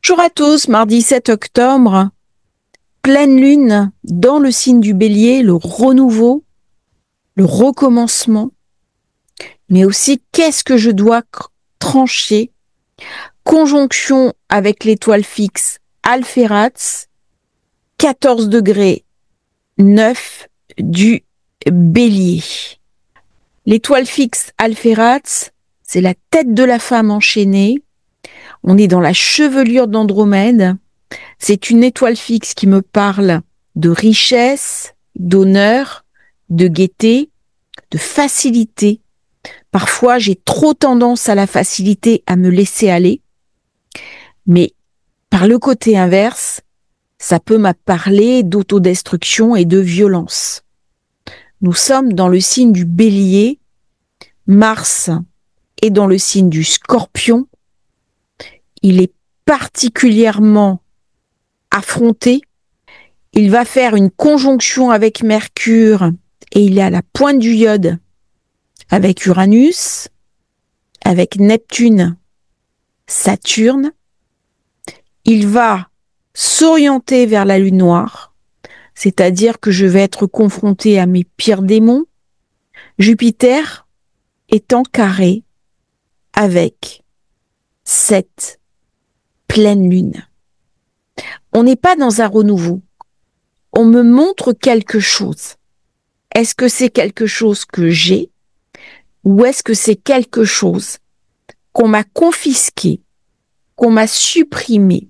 Bonjour à tous, mardi 7 octobre, pleine lune dans le signe du Bélier, le renouveau, le recommencement, mais aussi qu'est-ce que je dois trancher, conjonction avec l'étoile fixe Alphératz, 14 degrés 9 du Bélier. L'étoile fixe Alphératz, c'est la tête de la femme enchaînée, on est dans la chevelure d'Andromède. C'est une étoile fixe qui me parle de richesse, d'honneur, de gaieté, de facilité. Parfois, j'ai trop tendance à la facilité, à me laisser aller. Mais par le côté inverse, ça peut me parler d'autodestruction et de violence. Nous sommes dans le signe du Bélier. Mars est dans le signe du Scorpion. Il est particulièrement affronté. Il va faire une conjonction avec Mercure et il est à la pointe du iode avec Uranus, avec Neptune, Saturne. Il va s'orienter vers la lune noire, c'est-à-dire que je vais être confronté à mes pires démons. Jupiter est en carré avec cette pleine lune. On n'est pas dans un renouveau. On me montre quelque chose. Est-ce que c'est quelque chose que j'ai ou est-ce que c'est quelque chose qu'on m'a confisqué, qu'on m'a supprimé?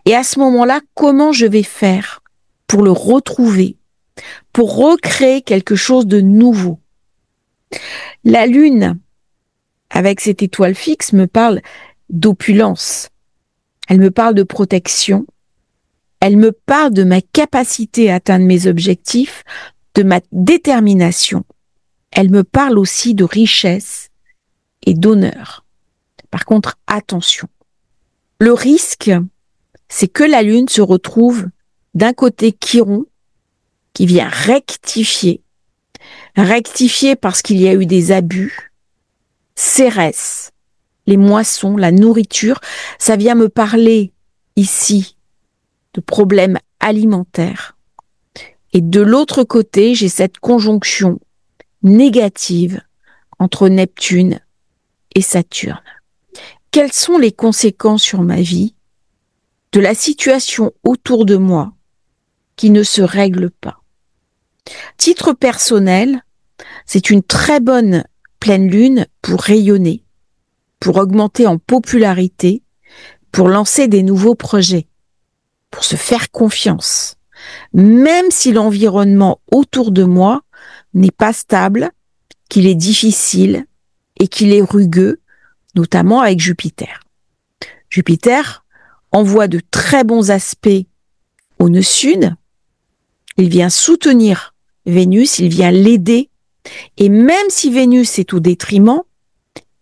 Et à ce moment-là, comment je vais faire pour le retrouver, pour recréer quelque chose de nouveau? La lune, avec cette étoile fixe, me parle d'opulence. Elle me parle de protection. Elle me parle de ma capacité à atteindre mes objectifs, de ma détermination. Elle me parle aussi de richesse et d'honneur. Par contre, attention. Le risque, c'est que la lune se retrouve d'un côté Chiron, qui vient rectifier parce qu'il y a eu des abus, Cérès, les moissons, la nourriture, ça vient me parler ici de problèmes alimentaires. Et de l'autre côté, j'ai cette conjonction négative entre Neptune et Saturne. Quelles sont les conséquences sur ma vie de la situation autour de moi qui ne se règle pas? Titre personnel, c'est une très bonne pleine lune pour rayonner, pour augmenter en popularité, pour lancer des nouveaux projets, pour se faire confiance. Même si l'environnement autour de moi n'est pas stable, qu'il est difficile et qu'il est rugueux, notamment avec Jupiter. Jupiter envoie de très bons aspects au nœud sud. Il vient soutenir Vénus, il vient l'aider. Et même si Vénus est au détriment,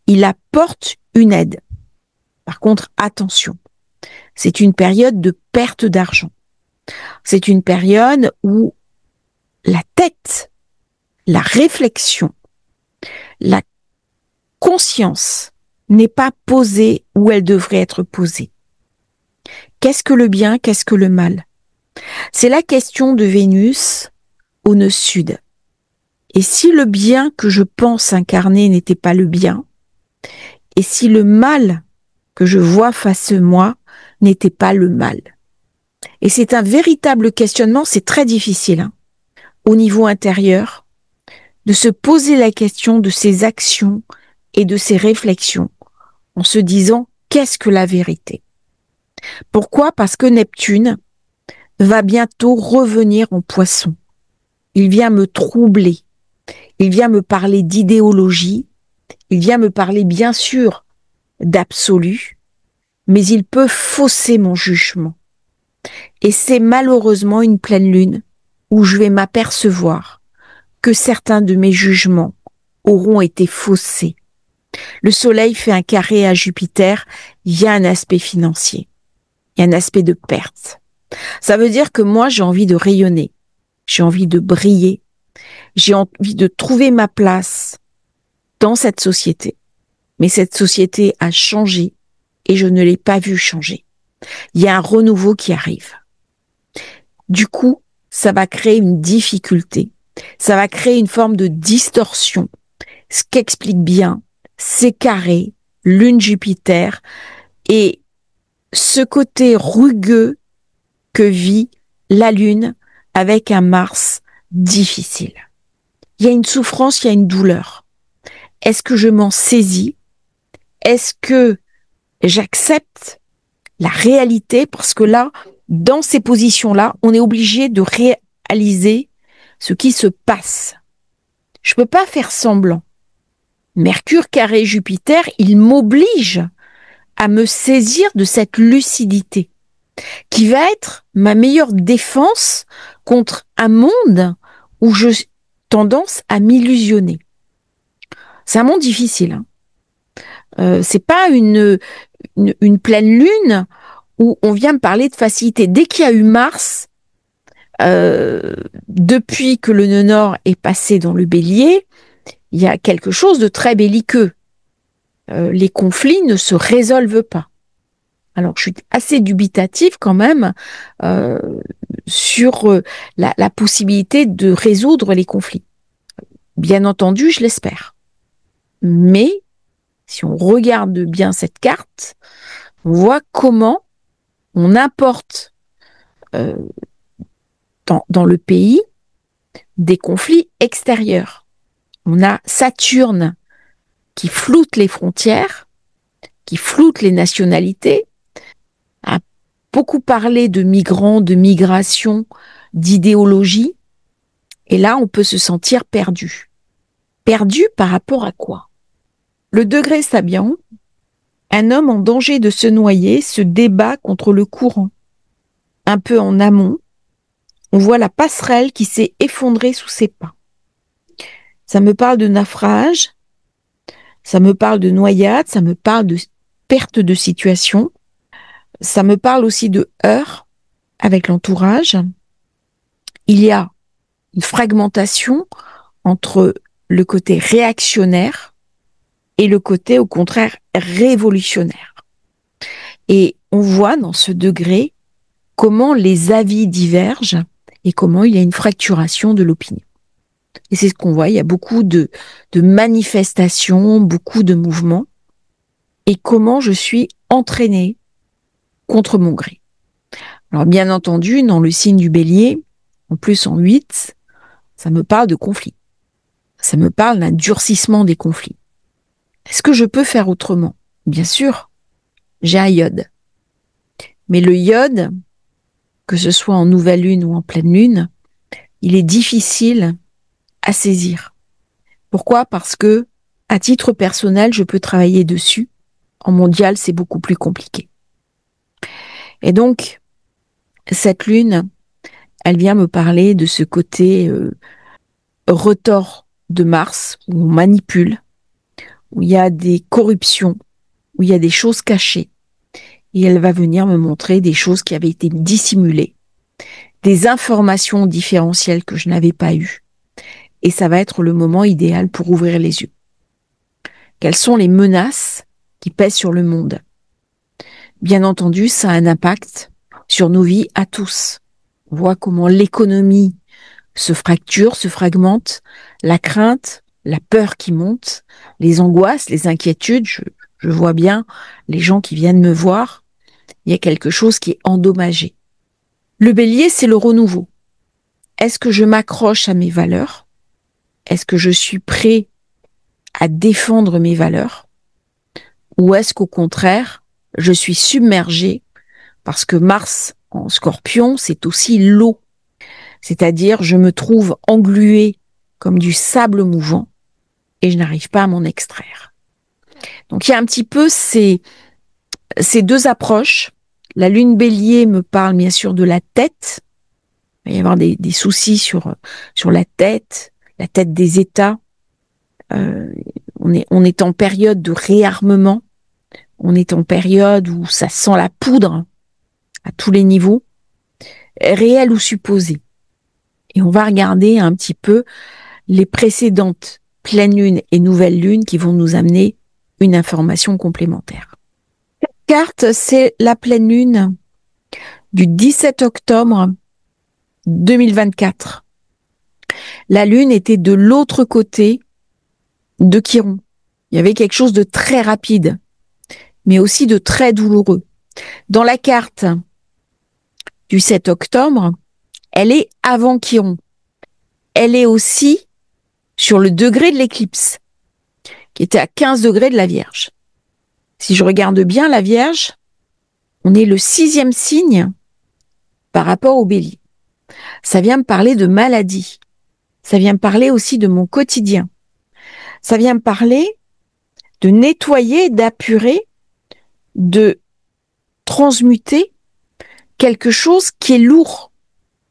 il apporte une aide. Par contre, attention, c'est une période de perte d'argent. C'est une période où la tête, la réflexion, la conscience n'est pas posée où elle devrait être posée. Qu'est-ce que le bien, qu'est-ce que le mal? C'est la question de Vénus au nœud sud. Et si le bien que je pense incarner n'était pas le bien, et si le mal que je vois face à moi n'était pas le mal? Et c'est un véritable questionnement, c'est très difficile, au niveau intérieur, de se poser la question de ses actions et de ses réflexions, en se disant, qu'est-ce que la vérité? Pourquoi? Parce que Neptune va bientôt revenir en Poisson. Il vient me troubler, il vient me parler d'idéologie, il vient me parler bien sûr d'absolu, mais il peut fausser mon jugement. Et c'est malheureusement une pleine lune où je vais m'apercevoir que certains de mes jugements auront été faussés. Le Soleil fait un carré à Jupiter, il y a un aspect financier, il y a un aspect de perte. Ça veut dire que moi, j'ai envie de rayonner, j'ai envie de briller, j'ai envie de trouver ma place dans cette société. Mais cette société a changé et je ne l'ai pas vue changer. Il y a un renouveau qui arrive. Du coup, ça va créer une difficulté. Ça va créer une forme de distorsion. Ce qu'explique bien ces carrés, lune Jupiter, et ce côté rugueux que vit la lune avec un Mars difficile. Il y a une souffrance, il y a une douleur. Est-ce que je m'en saisis? Est-ce que j'accepte la réalité? Parce que là, dans ces positions-là, on est obligé de réaliser ce qui se passe. Je peux pas faire semblant. Mercure carré Jupiter, il m'oblige à me saisir de cette lucidité qui va être ma meilleure défense contre un monde où j'ai tendance à m'illusionner. C'est un monde difficile. C'est pas une pleine lune où on vient me parler de facilité. Dès qu'il y a eu Mars, depuis que le nœud nord est passé dans le bélier, il y a quelque chose de très belliqueux. Les conflits ne se résolvent pas. Alors, je suis assez dubitative quand même sur la possibilité de résoudre les conflits. Bien entendu, je l'espère. Mais, si on regarde bien cette carte, on voit comment on importe dans le pays des conflits extérieurs. On a Saturne qui floute les frontières, qui floute les nationalités, a beaucoup parlé de migrants, de migration, d'idéologie, et là on peut se sentir perdu. Perdu par rapport à quoi? Le degré Sabian, un homme en danger de se noyer se débat contre le courant. Un peu en amont, on voit la passerelle qui s'est effondrée sous ses pas. Ça me parle de naufrage, ça me parle de noyade, ça me parle de perte de situation, ça me parle aussi de heurts avec l'entourage. Il y a une fragmentation entre le côté réactionnaire et le côté, au contraire, révolutionnaire. Et on voit dans ce degré comment les avis divergent et comment il y a une fracturation de l'opinion. Et c'est ce qu'on voit, il y a beaucoup de manifestations, beaucoup de mouvements, et comment je suis entraînée contre mon gré. Alors bien entendu, dans le signe du bélier, en plus en 8, ça me parle de conflit. Ça me parle d'un durcissement des conflits. Est-ce que je peux faire autrement? Bien sûr, j'ai un iode. Mais le iode, que ce soit en nouvelle lune ou en pleine lune, il est difficile à saisir. Pourquoi? Parce que, à titre personnel, je peux travailler dessus. En mondial, c'est beaucoup plus compliqué. Et donc, cette lune, elle vient me parler de ce côté retors de Mars, où on manipule, où il y a des corruptions, où il y a des choses cachées. Et elle va venir me montrer des choses qui avaient été dissimulées, des informations différentielles que je n'avais pas eues. Et ça va être le moment idéal pour ouvrir les yeux. Quelles sont les menaces qui pèsent sur le monde? Bien entendu, ça a un impact sur nos vies à tous. On voit comment l'économie se fracture, se fragmente, la crainte, la peur qui monte, les angoisses, les inquiétudes. Je vois bien les gens qui viennent me voir. Il y a quelque chose qui est endommagé. Le bélier, c'est le renouveau. Est-ce que je m'accroche à mes valeurs? Est-ce que je suis prêt à défendre mes valeurs? Ou est-ce qu'au contraire, je suis submergé parce que Mars en Scorpion, c'est aussi l'eau. C'est-à-dire, je me trouve englué comme du sable mouvant et je n'arrive pas à m'en extraire. Donc, il y a un petit peu ces deux approches. La lune bélier me parle bien sûr de la tête. Il va y avoir des soucis sur la tête des États. On est en période de réarmement. On est en période où ça sent la poudre à tous les niveaux, réel ou supposé. Et on va regarder un petit peu les précédentes pleines lunes et nouvelles lunes qui vont nous amener une information complémentaire. carte, c'est la pleine lune du 17 octobre 2024. La lune était de l'autre côté de Chiron. Il y avait quelque chose de très rapide, mais aussi de très douloureux. Dans la carte du 7 octobre, elle est avant Chiron. Elle est aussi sur le degré de l'éclipse, qui était à 15 degrés de la Vierge. Si je regarde bien la Vierge, on est le 6e signe par rapport au Bélier. Ça vient me parler de maladie. Ça vient me parler aussi de mon quotidien. Ça vient me parler de nettoyer, d'apurer, de transmuter quelque chose qui est lourd,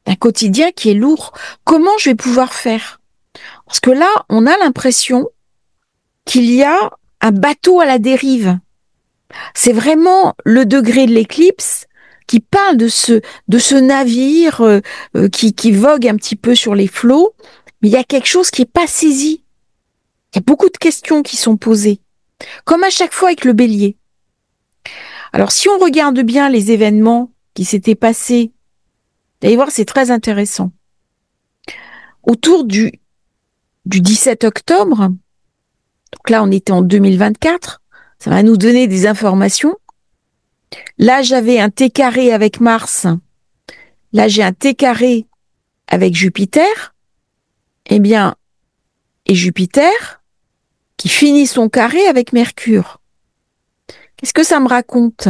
un quotidien qui est lourd. Comment je vais pouvoir faire? Parce que là, on a l'impression qu'il y a un bateau à la dérive. C'est vraiment le degré de l'éclipse qui parle de ce navire qui vogue un petit peu sur les flots, mais il y a quelque chose qui n'est pas saisi. Il y a beaucoup de questions qui sont posées, comme à chaque fois avec le bélier. Alors, si on regarde bien les événements qui s'étaient passés, vous allez voir, c'est très intéressant. Autour du 17 octobre, donc là, on était en 2024, ça va nous donner des informations. Là, j'avais un T carré avec Mars. Là, j'ai un T carré avec Jupiter. Eh bien, et Jupiter qui finit son carré avec Mercure. Qu'est-ce que ça me raconte?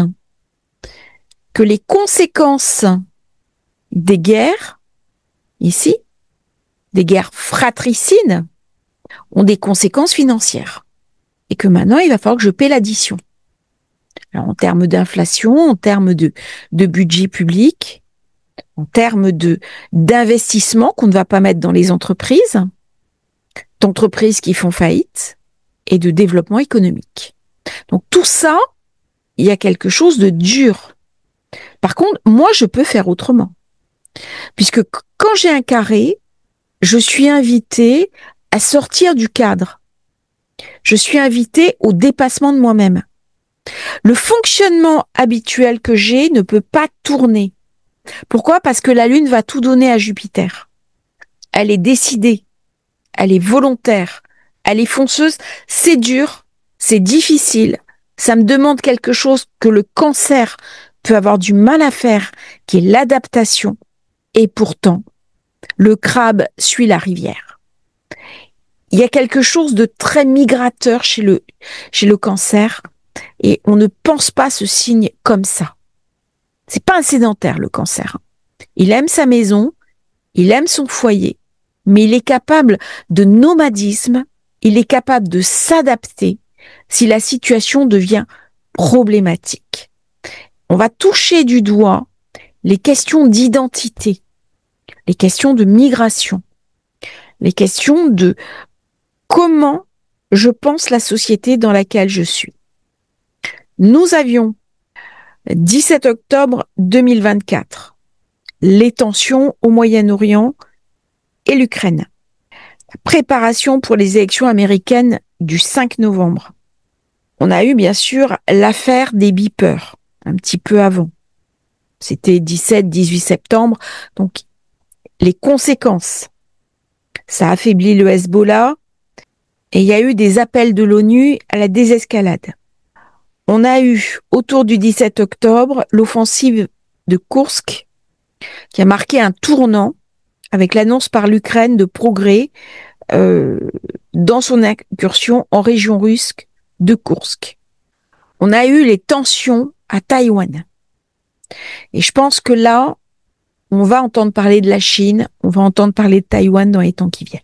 Que les conséquences des guerres, ici, des guerres fratricides, ont des conséquences financières. Et que maintenant, il va falloir que je paie l'addition. Alors, en termes d'inflation, en termes de budget public, en termes d'investissement qu'on ne va pas mettre dans les entreprises, d'entreprises qui font faillite et de développement économique. Donc tout ça, il y a quelque chose de dur. Par contre, moi, je peux faire autrement. Puisque quand j'ai un carré, je suis invitée à sortir du cadre. Je suis invitée au dépassement de moi-même. Le fonctionnement habituel que j'ai ne peut pas tourner. Pourquoi? Parce que la Lune va tout donner à Jupiter. Elle est décidée, elle est volontaire, elle est fonceuse. C'est dur, c'est difficile. Ça me demande quelque chose que le Cancer peut avoir du mal à faire, qui est l'adaptation. Et pourtant, le crabe suit la rivière. Il y a quelque chose de très migrateur chez le Cancer, et on ne pense pas ce signe comme ça. C'est pas un sédentaire, le Cancer. Il aime sa maison, il aime son foyer, mais il est capable de nomadisme, il est capable de s'adapter si la situation devient problématique. On va toucher du doigt les questions d'identité, les questions de migration, les questions de comment je pense la société dans laquelle je suis. Nous avions 17 octobre 2024, les tensions au Moyen-Orient et l'Ukraine. La préparation pour les élections américaines du 5 novembre. On a eu bien sûr l'affaire des beepers, un petit peu avant. C'était 17-18 septembre, donc les conséquences. Ça a affaibli le Hezbollah et il y a eu des appels de l'ONU à la désescalade. On a eu, autour du 17 octobre, l'offensive de Koursk qui a marqué un tournant avec l'annonce par l'Ukraine de progrès dans son incursion en région russe de Koursk. On a eu les tensions à Taïwan. Et je pense que là, on va entendre parler de la Chine, on va entendre parler de Taïwan dans les temps qui viennent.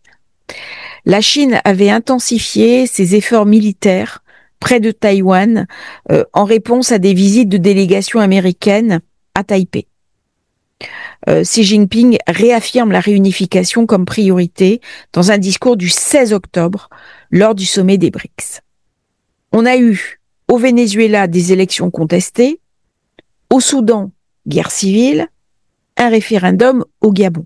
La Chine avait intensifié ses efforts militaires près de Taïwan en réponse à des visites de délégations américaines à Taipei. Xi Jinping réaffirme la réunification comme priorité dans un discours du 16 octobre lors du sommet des BRICS. On a eu au Venezuela des élections contestées, au Soudan, guerre civile, un référendum au Gabon.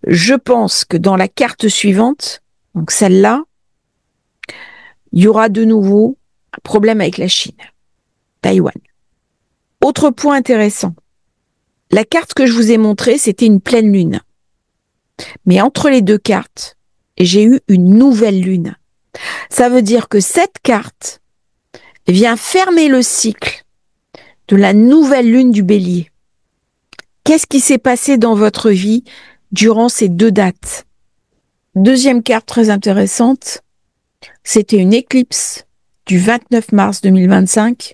Je pense que dans la carte suivante, donc celle-là, il y aura de nouveau un problème avec la Chine, Taïwan. Autre point intéressant. La carte que je vous ai montrée, c'était une pleine lune. Mais entre les deux cartes, j'ai eu une nouvelle lune. Ça veut dire que cette carte vient fermer le cycle de la nouvelle lune du Bélier. Qu'est-ce qui s'est passé dans votre vie durant ces deux dates? Deuxième carte très intéressante, c'était une éclipse du 29 mars 2025,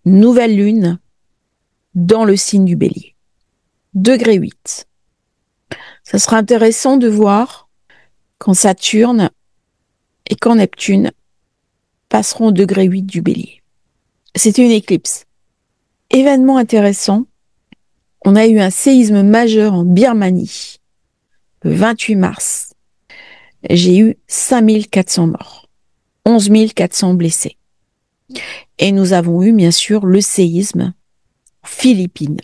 nouvelle lune dans le signe du Bélier. Degré 8. Ça sera intéressant de voir quand Saturne et quand Neptune passeront au degré 8 du Bélier. C'était une éclipse. Événement intéressant, on a eu un séisme majeur en Birmanie le 28 mars. J'ai eu 5400 morts, 11 400 blessés. Et nous avons eu bien sûr le séisme aux Philippines.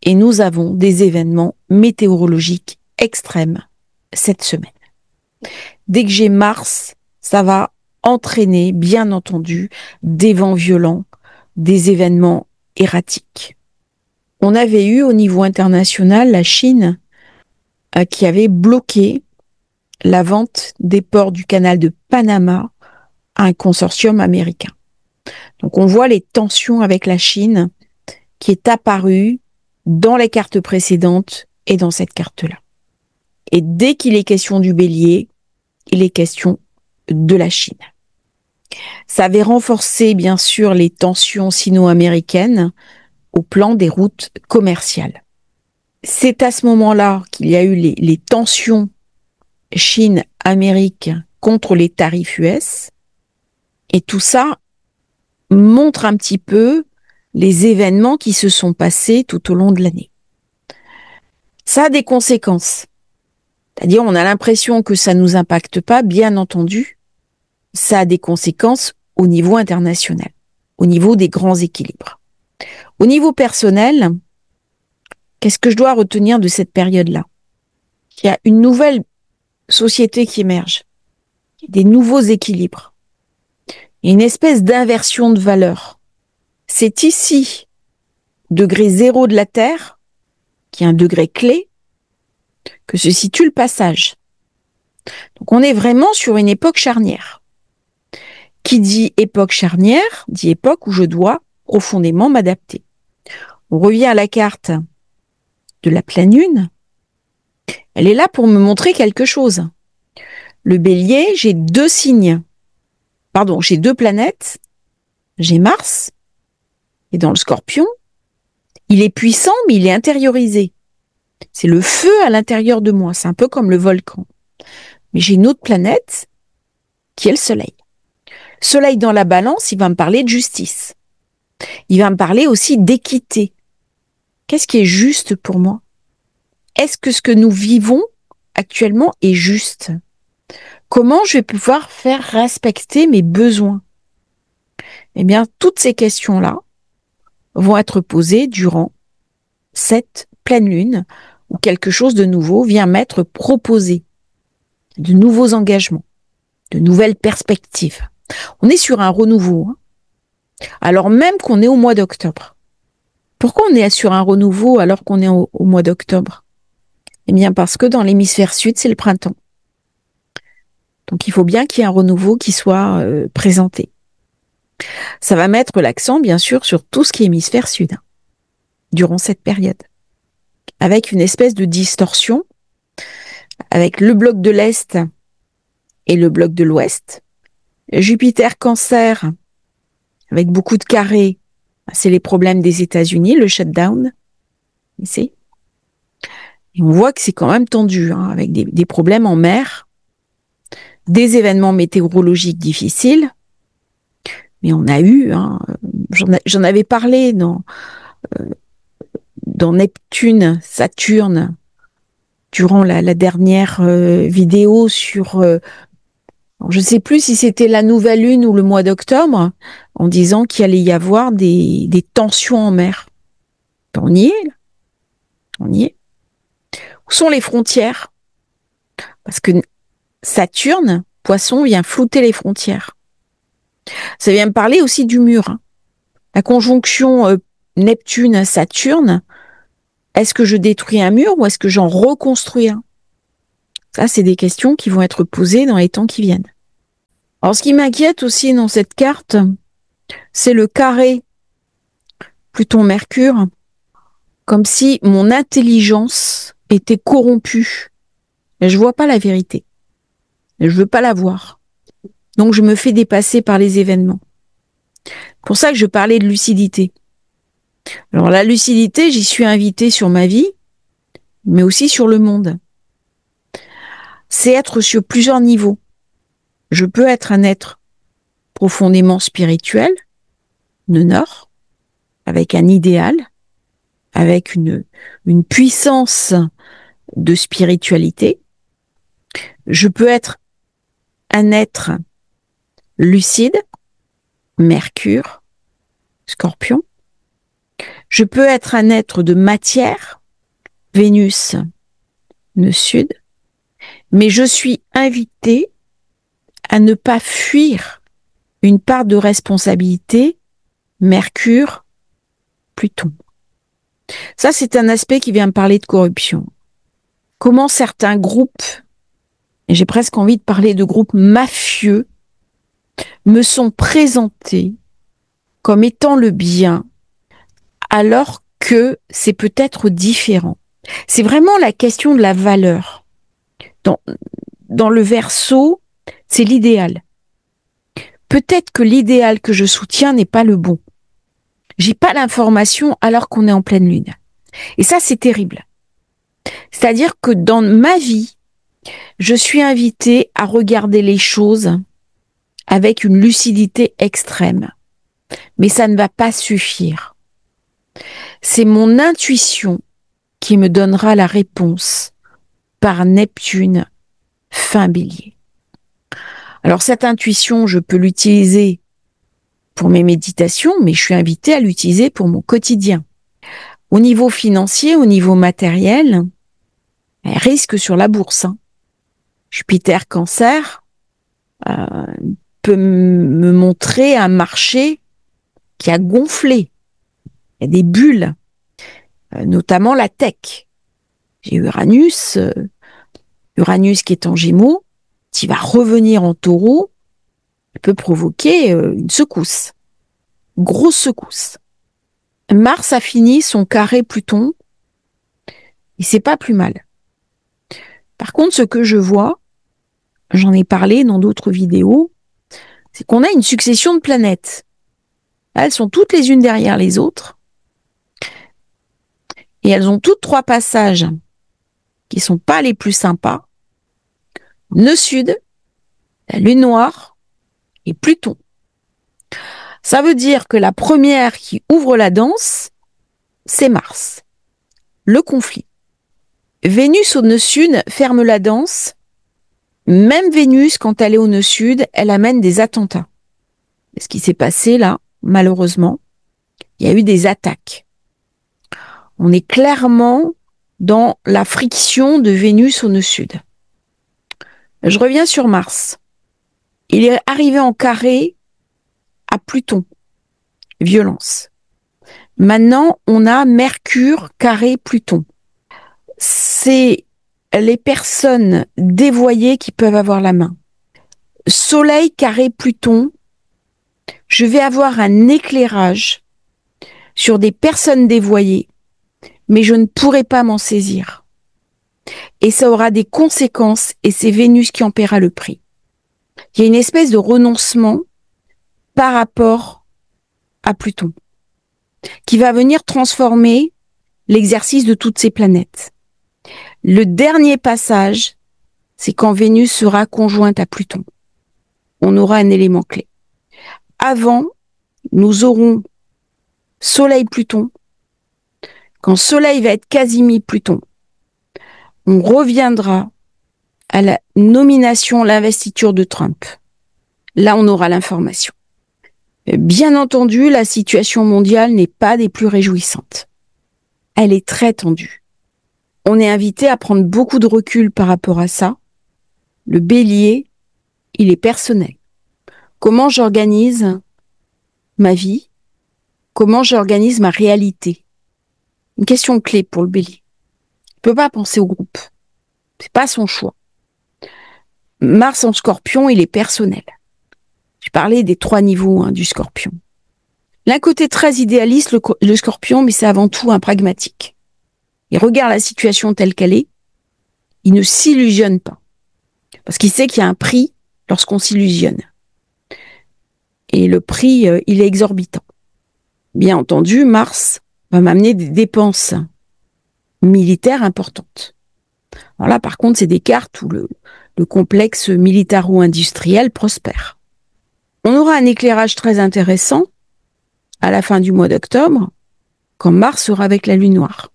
Et nous avons des événements météorologiques extrêmes cette semaine. Dès que j'ai Mars, ça va entraîner, bien entendu, des vents violents, des événements erratiques. On avait eu au niveau international la Chine qui avait bloqué la vente des ports du canal de Panama à un consortium américain. Donc on voit les tensions avec la Chine qui est apparue dans les cartes précédentes et dans cette carte-là. Et dès qu'il est question du Bélier, il est question de la Chine. Ça avait renforcé bien sûr les tensions sino-américaines au plan des routes commerciales. C'est à ce moment-là qu'il y a eu les tensions Chine-Amérique contre les tarifs US. Et tout ça montre un petit peu les événements qui se sont passés tout au long de l'année. Ça a des conséquences. C'est-à-dire, on a l'impression que ça ne nous impacte pas, bien entendu. Ça a des conséquences au niveau international, au niveau des grands équilibres. Au niveau personnel, qu'est-ce que je dois retenir de cette période-là? Il y a une nouvelle société qui émerge, des nouveaux équilibres, une espèce d'inversion de valeur. C'est ici, degré zéro de la Terre, qui est un degré clé, que se situe le passage. Donc on est vraiment sur une époque charnière. Qui dit époque charnière, dit époque où je dois profondément m'adapter. On revient à la carte de la pleine lune. Elle est là pour me montrer quelque chose. Le Bélier, j'ai deux signes. Pardon, j'ai deux planètes. J'ai Mars, et dans le Scorpion, il est puissant, mais il est intériorisé. C'est le feu à l'intérieur de moi. C'est un peu comme le volcan. Mais j'ai une autre planète qui est le Soleil. Soleil dans la balance, il va me parler de justice. Il va me parler aussi d'équité. Qu'est-ce qui est juste pour moi? Est-ce que ce que nous vivons actuellement est juste? Comment je vais pouvoir faire respecter mes besoins? Eh bien, toutes ces questions-là vont être posées durant cette pleine lune où quelque chose de nouveau vient m'être proposé, de nouveaux engagements, de nouvelles perspectives. On est sur un renouveau, alors même qu'on est au mois d'octobre. Pourquoi on est sur un renouveau alors qu'on est au mois d'octobre? Eh bien parce que dans l'hémisphère sud, c'est le printemps. Donc il faut bien qu'il y ait un renouveau qui soit présenté. Ça va mettre l'accent, bien sûr, sur tout ce qui est hémisphère sud, durant cette période. Avec une espèce de distorsion, avec le bloc de l'Est et le bloc de l'Ouest. Jupiter Cancer, avec beaucoup de carrés, c'est les problèmes des États-Unis, le shutdown. Ici. Et on voit que c'est quand même tendu, avec des problèmes en mer, des événements météorologiques difficiles. Mais on a eu, j'en avais parlé dans Neptune, Saturne, durant la dernière vidéo sur, je ne sais plus si c'était la nouvelle lune ou le mois d'octobre, en disant qu'il allait y avoir des tensions en mer. On y est, là. On y est. Où sont les frontières? Parce que Saturne, Poisson, vient flouter les frontières. Ça vient me parler aussi du mur. La conjonction Neptune, Saturne, est-ce que je détruis un mur ou est-ce que j'en reconstruis un? Ça, c'est des questions qui vont être posées dans les temps qui viennent. Alors, ce qui m'inquiète aussi dans cette carte, c'est le carré Pluton-Mercure, comme si mon intelligence était corrompue. Et je vois pas la vérité. Je veux pas la voir. Donc, je me fais dépasser par les événements. C'est pour ça que je parlais de lucidité. Alors, la lucidité, j'y suis invitée sur ma vie, mais aussi sur le monde. C'est être sur plusieurs niveaux. Je peux être un être profondément spirituel, nord, avec un idéal, avec une puissance de spiritualité. Je peux être un être lucide, Mercure, Scorpion. Je peux être un être de matière, Vénus, nœud sud. Mais je suis invitée à ne pas fuir une part de responsabilité, Mercure, Pluton. Ça, c'est un aspect qui vient me parler de corruption. Comment certains groupes, et j'ai presque envie de parler de groupes mafieux, me sont présentés comme étant le bien, alors que c'est peut-être différent. C'est vraiment la question de la valeur. Dans le Verseau, c'est l'idéal. Peut-être que l'idéal que je soutiens n'est pas le bon. J'ai pas l'information alors qu'on est en pleine lune. Et ça, c'est terrible. C'est-à-dire que dans ma vie, je suis invitée à regarder les choses avec une lucidité extrême. Mais ça ne va pas suffire. C'est mon intuition qui me donnera la réponse par Neptune, fin Bélier. Alors cette intuition, je peux l'utiliser pour mes méditations, mais je suis invitée à l'utiliser pour mon quotidien. Au niveau financier, au niveau matériel, elle risque sur la bourse. Jupiter Cancer peut me montrer un marché qui a gonflé. Il y a des bulles, notamment la tech. J'ai Uranus qui est en Gémeaux, qui va revenir en Taureau, peut provoquer une secousse, grosse secousse. Mars a fini son carré Pluton, et c'est pas plus mal. Par contre, ce que je vois, j'en ai parlé dans d'autres vidéos, c'est qu'on a une succession de planètes. Elles sont toutes les unes derrière les autres, et elles ont toutes trois passages qui sont pas les plus sympas. Nœud sud, la lune noire et Pluton. Ça veut dire que la première qui ouvre la danse, c'est Mars. Le conflit. Vénus au nœud sud ferme la danse. Même Vénus, quand elle est au nœud sud, elle amène des attentats. Ce qui s'est passé là, malheureusement, il y a eu des attaques. On est clairement dans la friction de Vénus au nœud sud. Je reviens sur Mars. Il est arrivé en carré à Pluton. Violence. Maintenant, on a Mercure carré Pluton. C'est les personnes dévoyées qui peuvent avoir la main. Soleil carré Pluton, je vais avoir un éclairage sur des personnes dévoyées, mais je ne pourrai pas m'en saisir. Et ça aura des conséquences, et c'est Vénus qui en paiera le prix. Il y a une espèce de renoncement par rapport à Pluton, qui va venir transformer l'exercice de toutes ces planètes. Le dernier passage, c'est quand Vénus sera conjointe à Pluton. On aura un élément clé. Avant, nous aurons Soleil-Pluton. Quand Soleil va être quasi mi-Pluton, on reviendra à la nomination, l'investiture de Trump. Là, on aura l'information. Bien entendu, la situation mondiale n'est pas des plus réjouissantes. Elle est très tendue. On est invité à prendre beaucoup de recul par rapport à ça. Le Bélier, il est personnel. Comment j'organise ma vie? Comment j'organise ma réalité? Une question clé pour le bélier. Il ne peut pas penser au groupe. C'est pas son choix. Mars en scorpion, il est personnel. J'ai parlé des 3 niveaux du scorpion. L'un côté très idéaliste, le scorpion, mais c'est avant tout un pragmatique. Il regarde la situation telle qu'elle est. Il ne s'illusionne pas. Parce qu'il sait qu'il y a un prix lorsqu'on s'illusionne. Et le prix, il est exorbitant. Bien entendu, Mars va m'amener des dépenses militaires importantes. Alors là, par contre, c'est des cartes où le complexe militaro-industriel prospère. On aura un éclairage très intéressant à la fin du mois d'octobre, quand Mars sera avec la Lune noire.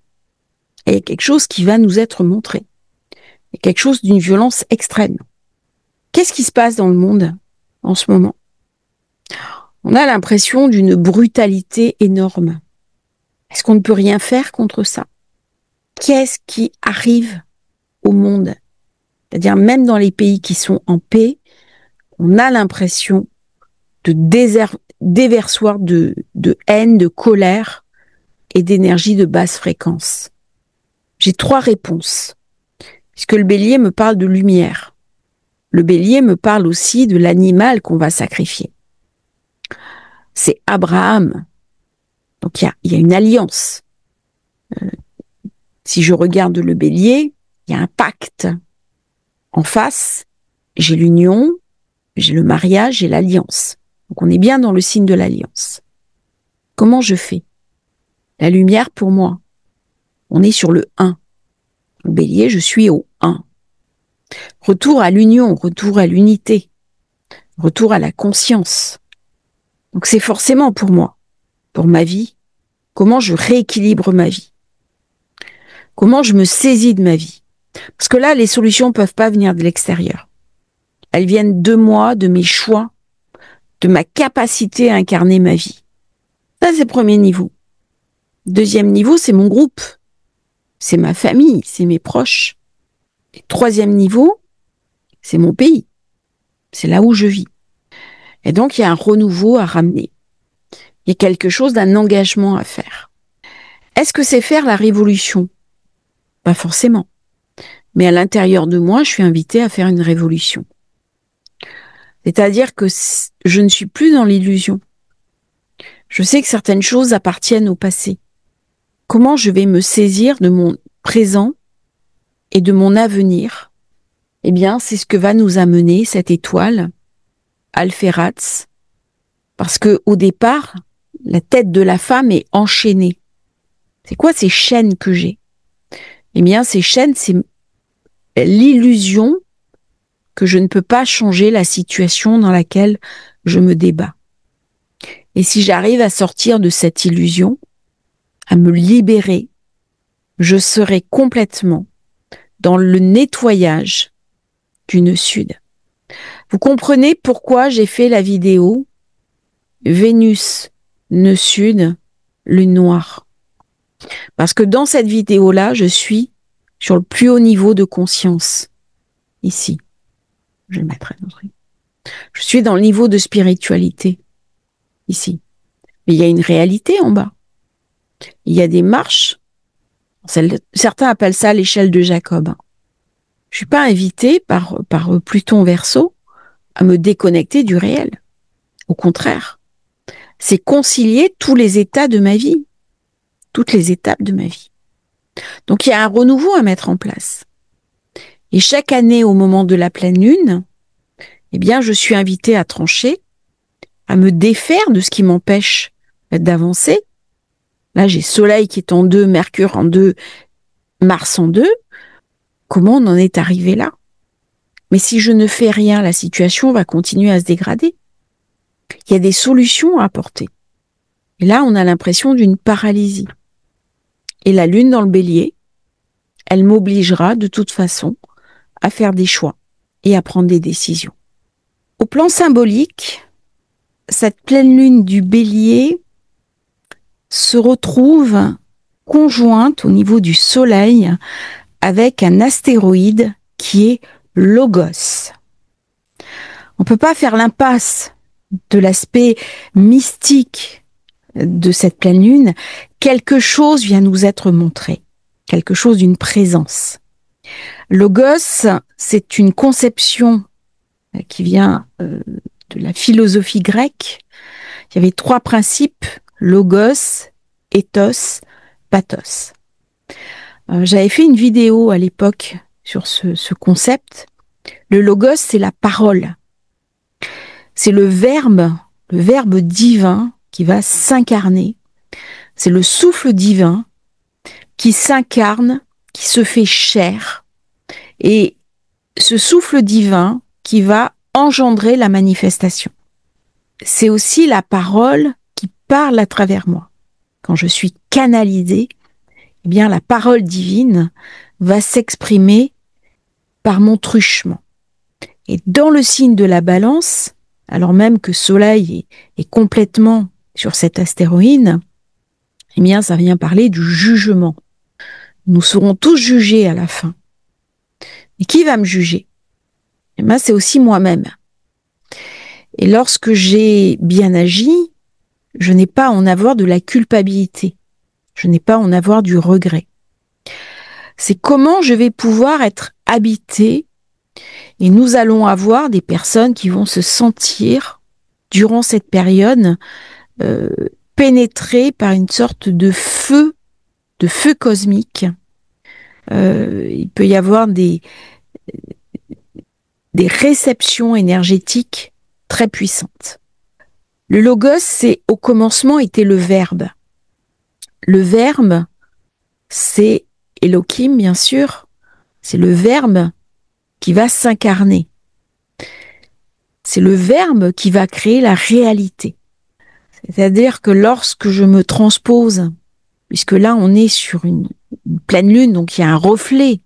Et il y a quelque chose qui va nous être montré. Il y a quelque chose d'une violence extrême. Qu'est-ce qui se passe dans le monde en ce moment? On a l'impression d'une brutalité énorme. Est-ce qu'on ne peut rien faire contre ça? Qu'est-ce qui arrive au monde? C'est-à-dire même dans les pays qui sont en paix, on a l'impression de déversoir de haine, de colère et d'énergie de basse fréquence. J'ai 3 réponses, puisque le bélier me parle de lumière. Le bélier me parle aussi de l'animal qu'on va sacrifier. C'est Abraham. Donc il y a une alliance. Si je regarde le bélier, il y a un pacte. En face, j'ai l'union, j'ai le mariage, j'ai l'alliance. Donc on est bien dans le signe de l'alliance. Comment je fais? La lumière pour moi, on est sur le 1. Le bélier, je suis au 1. Retour à l'union, retour à l'unité, retour à la conscience. Donc c'est forcément pour moi, pour ma vie, comment je rééquilibre ma vie. Comment je me saisis de ma vie. Parce que là, les solutions ne peuvent pas venir de l'extérieur. Elles viennent de moi, de mes choix, de ma capacité à incarner ma vie. Ça, c'est le premier niveau. Deuxième niveau, c'est mon groupe. C'est ma famille, c'est mes proches. Et troisième niveau, c'est mon pays. C'est là où je vis. Et donc, il y a un renouveau à ramener. Il y a quelque chose d'un engagement à faire. Est-ce que c'est faire la révolution? Pas forcément. Mais à l'intérieur de moi, je suis invitée à faire une révolution. C'est-à-dire que je ne suis plus dans l'illusion. Je sais que certaines choses appartiennent au passé. Comment je vais me saisir de mon présent et de mon avenir? Eh bien, c'est ce que va nous amener cette étoile, Alphératz, parce que au départ, la tête de la femme est enchaînée. C'est quoi ces chaînes que j'ai? Eh bien, ces chaînes, c'est l'illusion que je ne peux pas changer la situation dans laquelle je me débats. Et si j'arrive à sortir de cette illusion, à me libérer, je serai complètement dans le nettoyage du nœud sud. Vous comprenez pourquoi j'ai fait la vidéo Vénus, nœud sud, lune noire. Parce que dans cette vidéo-là, je suis sur le plus haut niveau de conscience. Ici. Je le mettrai dans le truc. Je suis dans le niveau de spiritualité. Ici. Mais il y a une réalité en bas. Il y a des marches. Certains appellent ça l'échelle de Jacob. Je suis pas invitée par Pluton Verseau à me déconnecter du réel. Au contraire. C'est concilier tous les états de ma vie. Toutes les étapes de ma vie. Donc il y a un renouveau à mettre en place. Et chaque année, au moment de la pleine lune, eh bien, je suis invitée à trancher, à me défaire de ce qui m'empêche d'avancer. Là, j'ai Soleil qui est en 2, Mercure en 2, Mars en 2. Comment on en est arrivé là? Mais si je ne fais rien, la situation va continuer à se dégrader. Il y a des solutions à apporter. Et là, on a l'impression d'une paralysie. Et la lune dans le bélier, elle m'obligera de toute façon à faire des choix et à prendre des décisions. Au plan symbolique, cette pleine lune du bélier se retrouve conjointe au niveau du soleil avec un astéroïde qui est Logos. On ne peut pas faire l'impasse de l'aspect mystique de cette pleine lune, quelque chose vient nous être montré, quelque chose d'une présence. Logos, c'est une conception qui vient de la philosophie grecque. Il y avait 3 principes, logos, ethos, pathos. J'avais fait une vidéo à l'époque sur ce concept. Le logos, c'est la parole. C'est le verbe divin qui va s'incarner. C'est le souffle divin qui s'incarne, qui se fait chair. Et ce souffle divin qui va engendrer la manifestation. C'est aussi la parole qui parle à travers moi. Quand je suis canalisée, eh bien, la parole divine va s'exprimer par mon truchement. Et dans le signe de la Balance, alors même que Soleil est complètement sur cet astéroïde, eh bien, ça vient parler du jugement. Nous serons tous jugés à la fin. Et qui va me juger? Eh bien, c'est aussi moi-même. Et lorsque j'ai bien agi, je n'ai pas à en avoir de la culpabilité. Je n'ai pas à en avoir du regret. C'est comment je vais pouvoir être habité, et nous allons avoir des personnes qui vont se sentir, durant cette période, pénétrées par une sorte de feu cosmique. Il peut y avoir des réceptions énergétiques très puissantes. Le logos, c'est au commencement était le verbe. Le verbe, c'est Elohim, bien sûr. C'est le verbe qui va s'incarner. C'est le verbe qui va créer la réalité. C'est-à-dire que lorsque je me transpose, puisque là on est sur une pleine lune, donc il y a un reflet.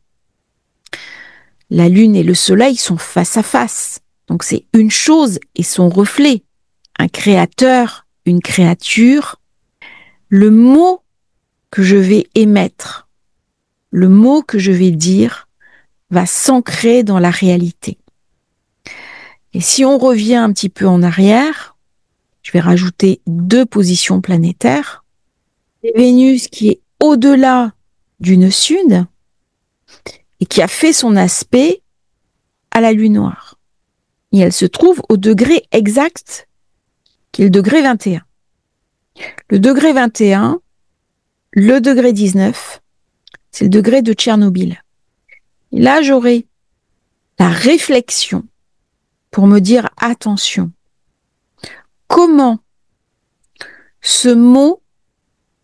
La lune et le soleil sont face à face. Donc c'est une chose et son reflet. Un créateur, une créature. Le mot que je vais émettre, le mot que je vais dire, va s'ancrer dans la réalité. Et si on revient un petit peu en arrière, je vais rajouter 2 positions planétaires. Vénus qui est au-delà du nœud sud et qui a fait son aspect à la lune noire. Et elle se trouve au degré exact qui est le degré 21. Le degré 21, le degré 19, c'est le degré de Tchernobyl. Et là, j'aurai la réflexion pour me dire attention. Comment ce mot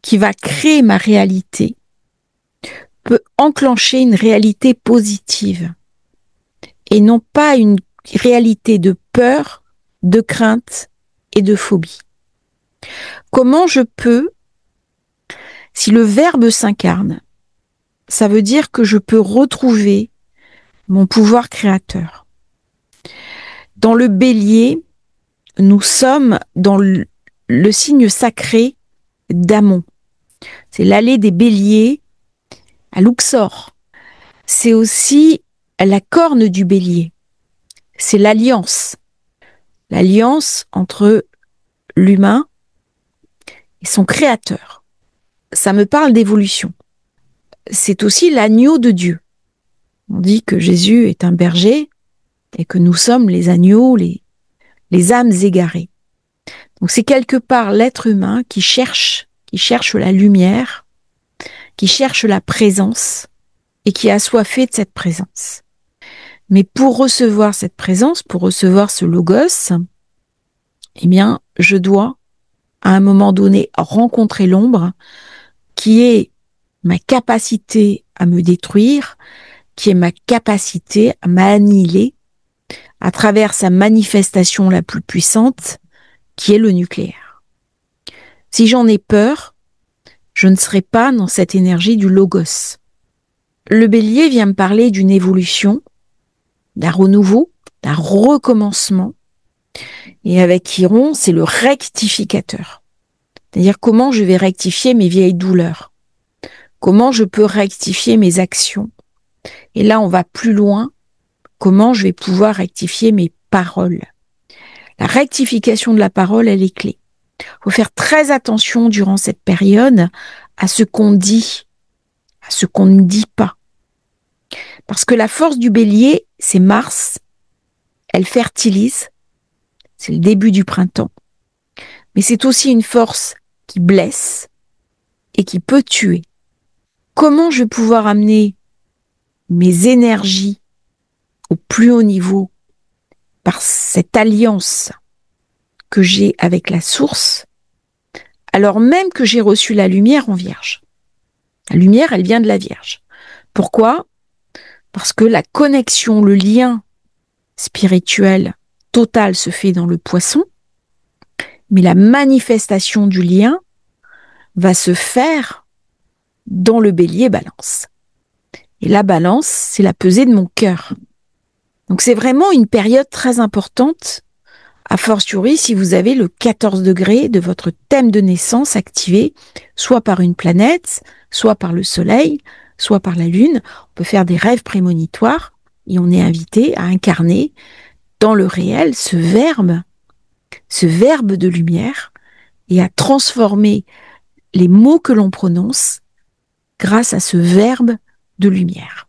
qui va créer ma réalité peut enclencher une réalité positive et non pas une réalité de peur, de crainte et de phobie. Comment je peux, si le verbe s'incarne, ça veut dire que je peux retrouver mon pouvoir créateur. Dans le Bélier, nous sommes dans le signe sacré d'Amon. C'est l'allée des Béliers à Luxor. C'est aussi la corne du Bélier. C'est l'alliance. L'alliance entre l'humain et son créateur. Ça me parle d'évolution. C'est aussi l'agneau de Dieu. On dit que Jésus est un berger et que nous sommes les agneaux, les âmes égarées. Donc c'est quelque part l'être humain qui cherche la lumière, qui cherche la présence et qui est assoiffé de cette présence. Mais pour recevoir cette présence, pour recevoir ce logos, eh bien, je dois, à un moment donné, rencontrer l'ombre, qui est ma capacité à me détruire, qui est ma capacité à m'annihiler à travers sa manifestation la plus puissante, qui est le nucléaire. Si j'en ai peur, je ne serai pas dans cette énergie du logos. Le Bélier vient me parler d'une évolution, d'un renouveau, d'un recommencement. Et avec Chiron, c'est le rectificateur. C'est-à-dire comment je vais rectifier mes vieilles douleurs. Comment je peux rectifier mes actions. Et là, on va plus loin. Comment je vais pouvoir rectifier mes paroles. La rectification de la parole, elle est clé. Il faut faire très attention durant cette période à ce qu'on dit, à ce qu'on ne dit pas. Parce que la force du bélier, c'est Mars, elle fertilise, c'est le début du printemps. Mais c'est aussi une force qui blesse et qui peut tuer. Comment je vais pouvoir amener mes énergies au plus haut niveau par cette alliance que j'ai avec la source, alors même que j'ai reçu la lumière en Vierge. La lumière, elle vient de la Vierge. Pourquoi ? Parce que la connexion, le lien spirituel total se fait dans le Poisson, mais la manifestation du lien va se faire dans le Bélier Balance. Et la Balance, c'est la pesée de mon cœur. Donc c'est vraiment une période très importante, a fortiori si vous avez le 14 degré de votre thème de naissance activé, soit par une planète, soit par le Soleil, soit par la Lune. On peut faire des rêves prémonitoires et on est invité à incarner dans le réel ce verbe de lumière, et à transformer les mots que l'on prononce grâce à ce verbe de lumière.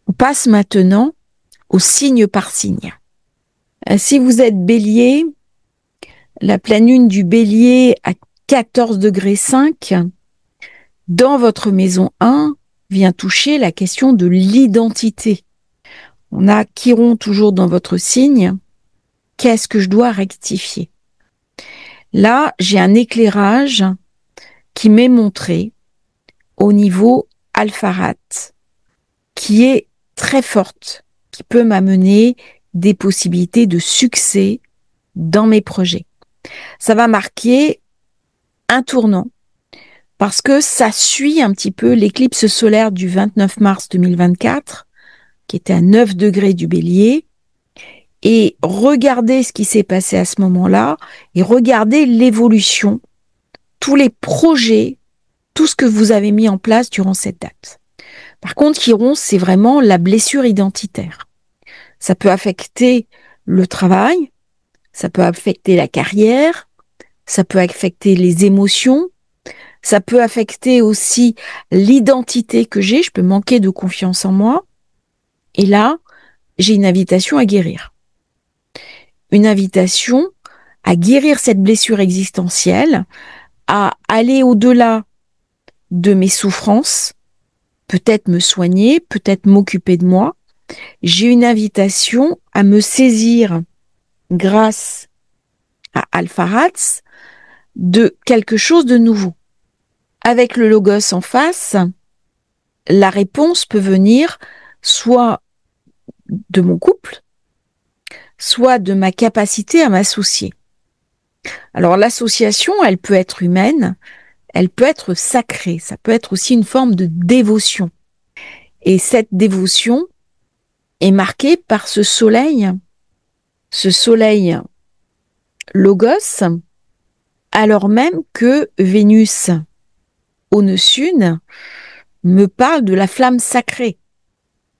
On passe maintenant au signe par signe. Si vous êtes Bélier, la pleine lune du Bélier à 14 degrés 5, dans votre maison 1, vient toucher la question de l'identité. On a Chiron toujours dans votre signe. Qu'est-ce que je dois rectifier ? Là, j'ai un éclairage qui m'est montré au niveau Alpharat, qui est très forte, qui peut m'amener des possibilités de succès dans mes projets. Ça va marquer un tournant parce que ça suit un petit peu l'éclipse solaire du 29 mars 2024, qui était à 9 degrés du Bélier. Et regardez ce qui s'est passé à ce moment-là et regardez l'évolution, tous les projets, tout ce que vous avez mis en place durant cette date. Par contre, Chiron, c'est vraiment la blessure identitaire. Ça peut affecter le travail, ça peut affecter la carrière, ça peut affecter les émotions, ça peut affecter aussi l'identité que j'ai, je peux manquer de confiance en moi. Et là, j'ai une invitation à guérir. Une invitation à guérir cette blessure existentielle, à aller au-delà de mes souffrances, peut-être me soigner, peut-être m'occuper de moi. J'ai une invitation à me saisir, grâce à Alpharats, de quelque chose de nouveau. Avec le logos en face, la réponse peut venir soit de mon couple, soit de ma capacité à m'associer. Alors l'association, elle peut être humaine, elle peut être sacrée, ça peut être aussi une forme de dévotion. Et cette dévotion est marquée par ce soleil logos, alors même que Vénus au nœud sud me parle de la flamme sacrée.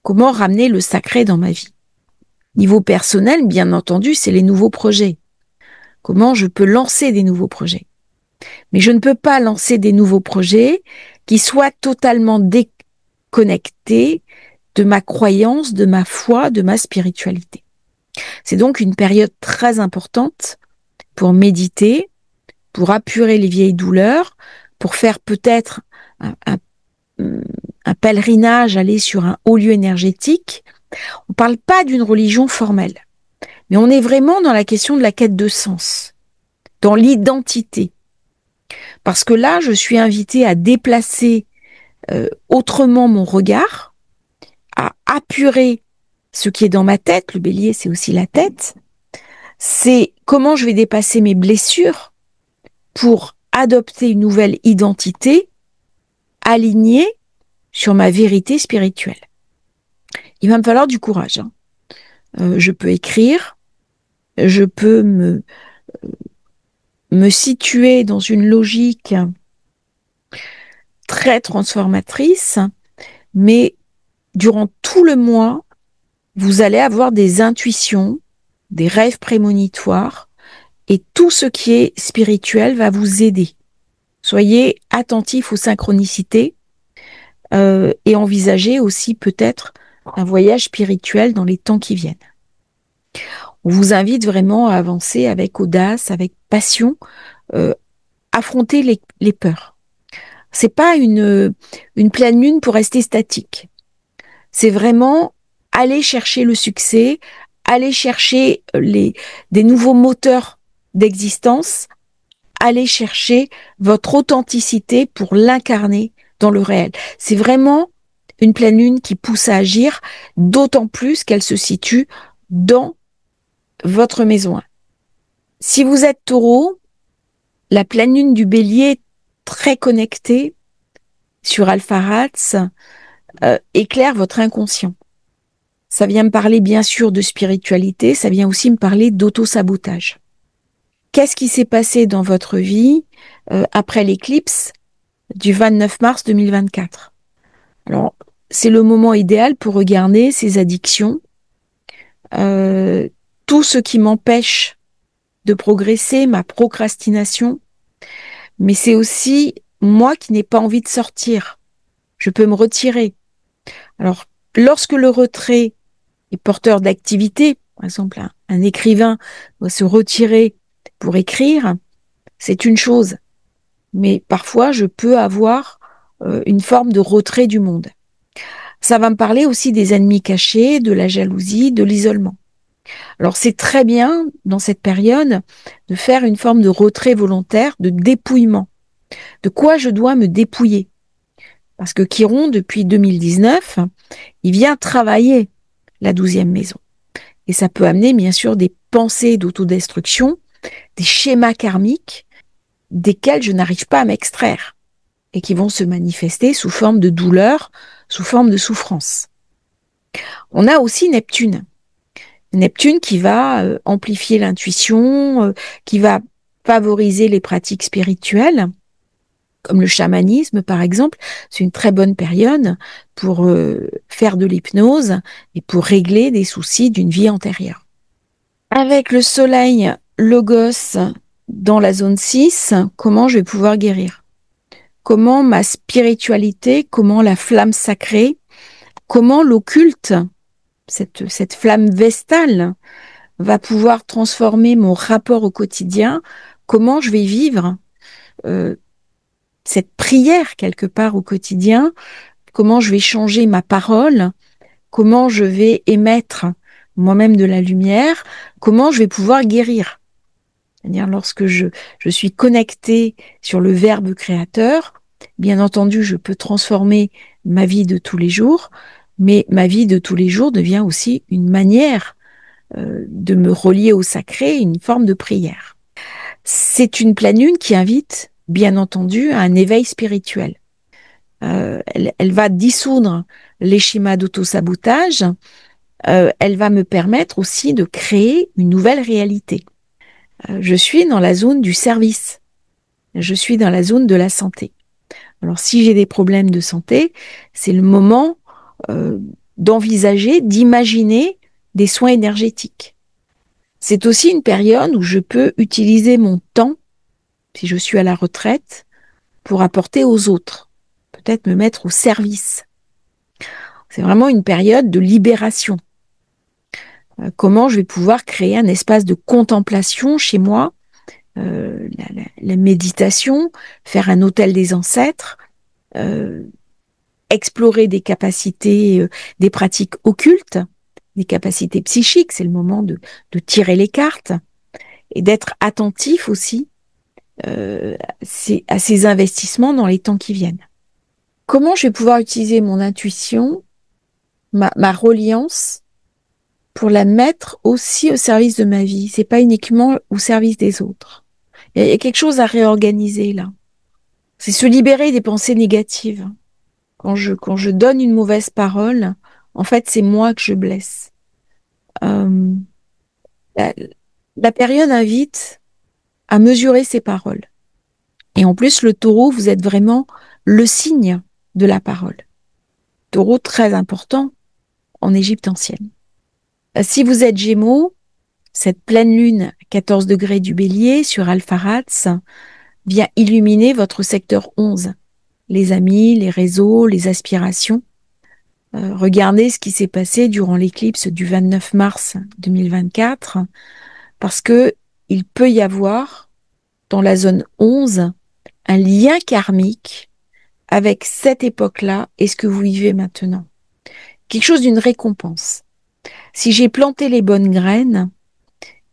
Comment ramener le sacré dans ma vie ? Niveau personnel, bien entendu, c'est les nouveaux projets. Comment je peux lancer des nouveaux projets ? Mais je ne peux pas lancer des nouveaux projets qui soient totalement déconnectés de ma croyance, de ma foi, de ma spiritualité. C'est donc une période très importante pour méditer, pour apurer les vieilles douleurs, pour faire peut-être un pèlerinage, aller sur un haut lieu énergétique. On ne parle pas d'une religion formelle, mais on est vraiment dans la question de la quête de sens, dans l'identité. Parce que là, je suis invitée à déplacer autrement mon regard, à apurer ce qui est dans ma tête. Le bélier, c'est aussi la tête. C'est comment je vais dépasser mes blessures pour adopter une nouvelle identité alignée sur ma vérité spirituelle. Il va me falloir du courage. Je peux écrire, je peux me situer dans une logique très transformatrice, mais durant tout le mois, vous allez avoir des intuitions, des rêves prémonitoires, et tout ce qui est spirituel va vous aider. Soyez attentifs aux synchronicités et envisagez aussi peut-être un voyage spirituel dans les temps qui viennent. On vous invite vraiment à avancer avec audace, avec passion, affronter les peurs. C'est pas une pleine lune pour rester statique. C'est vraiment aller chercher le succès, aller chercher des nouveaux moteurs d'existence, aller chercher votre authenticité pour l'incarner dans le réel. C'est vraiment une pleine lune qui pousse à agir, d'autant plus qu'elle se situe dans votre maison 1. Si vous êtes Taureau, la pleine lune du Bélier est très connectée sur Alpha Rats, éclaire votre inconscient. Ça vient me parler bien sûr de spiritualité, ça vient aussi me parler d'auto-sabotage. Qu'est-ce qui s'est passé dans votre vie après l'éclipse du 29 mars 2024? Alors, c'est le moment idéal pour regarder ces addictions, tout ce qui m'empêche de progresser, ma procrastination, mais c'est aussi moi qui n'ai pas envie de sortir. Je peux me retirer. Alors, lorsque le retrait est porteur d'activité, par exemple, un écrivain doit se retirer pour écrire, c'est une chose. Mais parfois, je peux avoir une forme de retrait du monde. Ça va me parler aussi des ennemis cachés, de la jalousie, de l'isolement. Alors, c'est très bien, dans cette période, de faire une forme de retrait volontaire, de dépouillement. De quoi je dois me dépouiller? Parce que Chiron, depuis 2019, il vient travailler la 12e maison. Et ça peut amener, bien sûr, des pensées d'autodestruction, des schémas karmiques, desquels je n'arrive pas à m'extraire et qui vont se manifester sous forme de douleur, sous forme de souffrance. On a aussi Neptune. Neptune qui va amplifier l'intuition, qui va favoriser les pratiques spirituelles, comme le chamanisme par exemple. C'est une très bonne période pour faire de l'hypnose et pour régler des soucis d'une vie antérieure. Avec le soleil Logos dans la zone 6, comment je vais pouvoir guérir? Comment ma spiritualité, comment la flamme sacrée, comment l'occulte, cette flamme vestale, va pouvoir transformer mon rapport au quotidien, comment je vais vivre cette prière quelque part au quotidien, comment je vais changer ma parole, comment je vais émettre moi-même de la lumière, comment je vais pouvoir guérir. C'est-à-dire lorsque je suis connectée sur le verbe créateur, bien entendu, je peux transformer ma vie de tous les jours, mais ma vie de tous les jours devient aussi une manière de me relier au sacré, une forme de prière. C'est une pleine lune qui invite, bien entendu, à un éveil spirituel. Elle va dissoudre les schémas d'auto-sabotage, elle va me permettre aussi de créer une nouvelle réalité. Je suis dans la zone du service, je suis dans la zone de la santé. Alors si j'ai des problèmes de santé, c'est le moment d'envisager, d'imaginer des soins énergétiques. C'est aussi une période où je peux utiliser mon temps, si je suis à la retraite, pour apporter aux autres, peut-être me mettre au service. C'est vraiment une période de libération. Comment je vais pouvoir créer un espace de contemplation chez moi, la méditation, faire un hôtel des ancêtres, explorer des capacités, des pratiques occultes, des capacités psychiques. C'est le moment de tirer les cartes et d'être attentif aussi à ces investissements dans les temps qui viennent. Comment je vais pouvoir utiliser mon intuition, ma reliance, pour la mettre aussi au service de ma vie? C'est pas uniquement au service des autres. Il y a quelque chose à réorganiser là. C'est se libérer des pensées négatives. Quand je donne une mauvaise parole, en fait, c'est moi que je blesse. La période invite à mesurer ses paroles. Et en plus, le taureau, vous êtes vraiment le signe de la parole. Taureau très important en Égypte ancienne. Si vous êtes Gémeaux, cette pleine lune, 14 degrés du Bélier sur Alpha-Rats, vient illuminer votre secteur 11. Les amis, les réseaux, les aspirations. Regardez ce qui s'est passé durant l'éclipse du 29 mars 2024, parce que il peut y avoir, dans la zone 11, un lien karmique avec cette époque-là et ce que vous vivez maintenant. Quelque chose d'une récompense. Si j'ai planté les bonnes graines,